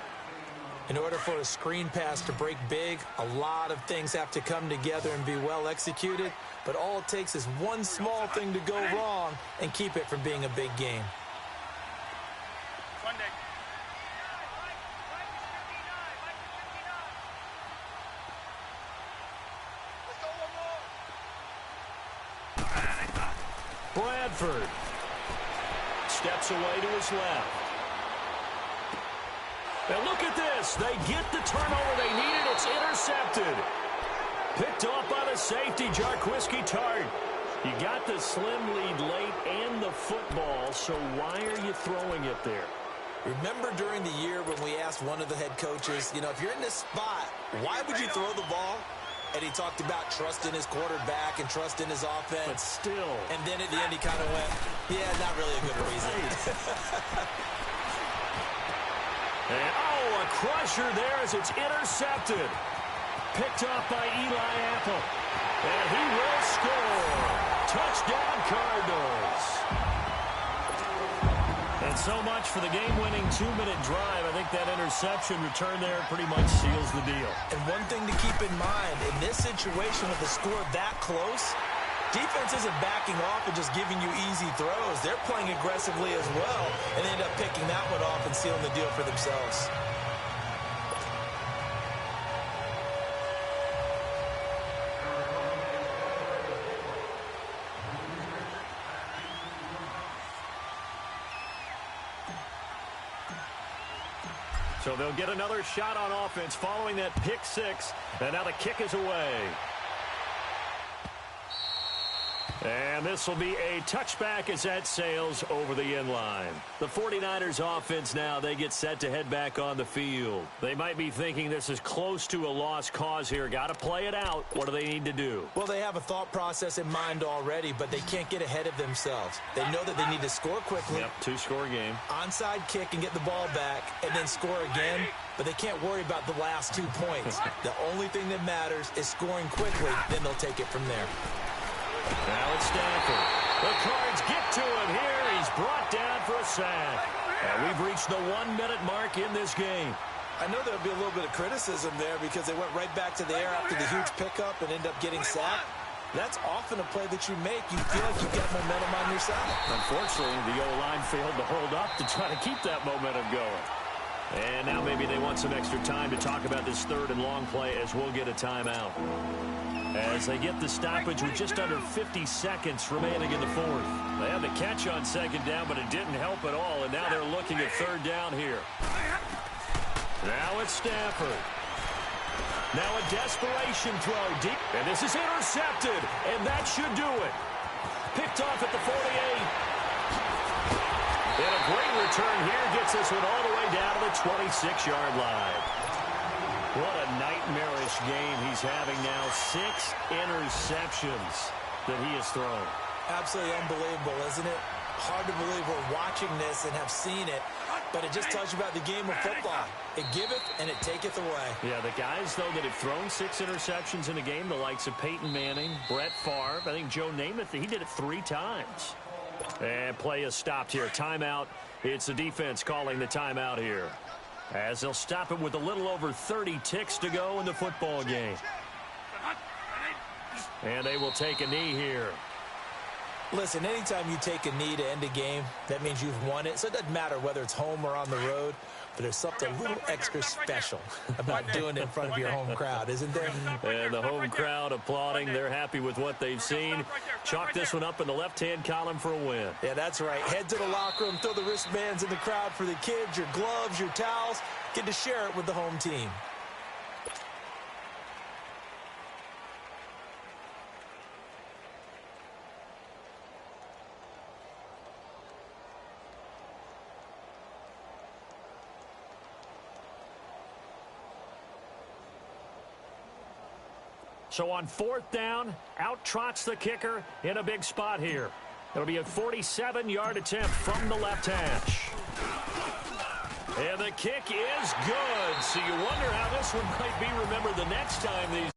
In order for a screen pass to break big, a lot of things have to come together and be well executed. But all it takes is one small thing to go wrong and keep it from being a big game. Bradford steps away to his left. And look at this. They get the turnover they needed. It's intercepted. Picked off by the safety, Jarquiski Tart. You got the slim lead late and the football, so why are you throwing it there? Remember during the year when we asked one of the head coaches, you know, if you're in this spot, why would you throw the ball? And he talked about trust in his quarterback and trust in his offense. But still. And then at the end he kind of went, yeah, not really a good reason. And, oh, a crusher there as it's intercepted. Picked off by Eli Apple. And he will score. Touchdown, Cardinals. And so much for the game-winning 2-minute drive. I think that interception return there pretty much seals the deal. And one thing to keep in mind, in this situation with the score that close, defense isn't backing off and just giving you easy throws. They're playing aggressively as well, and they end up picking that one off and sealing the deal for themselves. So they'll get another shot on offense following that pick six. And now the kick is away. And this will be a touchback as that sails over the end line. The 49ers offense now, they get set to head back on the field. They might be thinking this is close to a lost cause here. Got to play it out. What do they need to do? Well, they have a thought process in mind already, but they can't get ahead of themselves. They know that they need to score quickly. Yep, two-score game. Onside kick and get the ball back and then score again, but they can't worry about the last 2 points. The only thing that matters is scoring quickly, then they'll take it from there. Now it's Stanford. The Cards get to him here. He's brought down for a sack. And we've reached the 1-minute mark in this game. I know there'll be a little bit of criticism there because they went right back to the air after the huge pickup and ended up getting sacked. That's often a play that you make. You feel like you've got momentum on your side. Unfortunately, the O-line failed to hold up to try to keep that momentum going. And now maybe they want some extra time to talk about this third and long play as we'll get a timeout. As they get the stoppage with just under 50 seconds remaining in the fourth. They had the catch on second down, but it didn't help at all, and now they're looking at third down here. Now it's Stanford. Now a desperation throw deep, and this is intercepted, and that should do it. Picked off at the 48. And a great return here gets this one all the way down to the 26-yard line. What a nightmarish game he's having now. 6 interceptions that he has thrown. Absolutely unbelievable, isn't it? Hard to believe we're watching this and have seen it, but it just tells you about the game of football. It giveth and it taketh away. Yeah, the guys, though, that have thrown 6 interceptions in a game, the likes of Peyton Manning, Brett Favre, I think Joe Namath, he did it 3 times. And play is stopped here. Timeout. It's the defense calling the timeout here, as they'll stop it with a little over 30 ticks to go in the football game. And they will take a knee here. Listen, anytime you take a knee to end a game, that means you've won it. So it doesn't matter whether it's home or on the road, but there's something a little extra special about doing it in front of your home crowd, isn't there? And the home crowd applauding. They're happy with what they've seen. Chalk this one up in the left-hand column for a win. Yeah, that's right. Head to the locker room, throw the wristbands in the crowd for the kids, your gloves, your towels. Get to share it with the home team. So on 4th down, out trots the kicker in a big spot here. It'll be a 47-yard attempt from the left hash. And the kick is good. So you wonder how this one might be remembered the next time these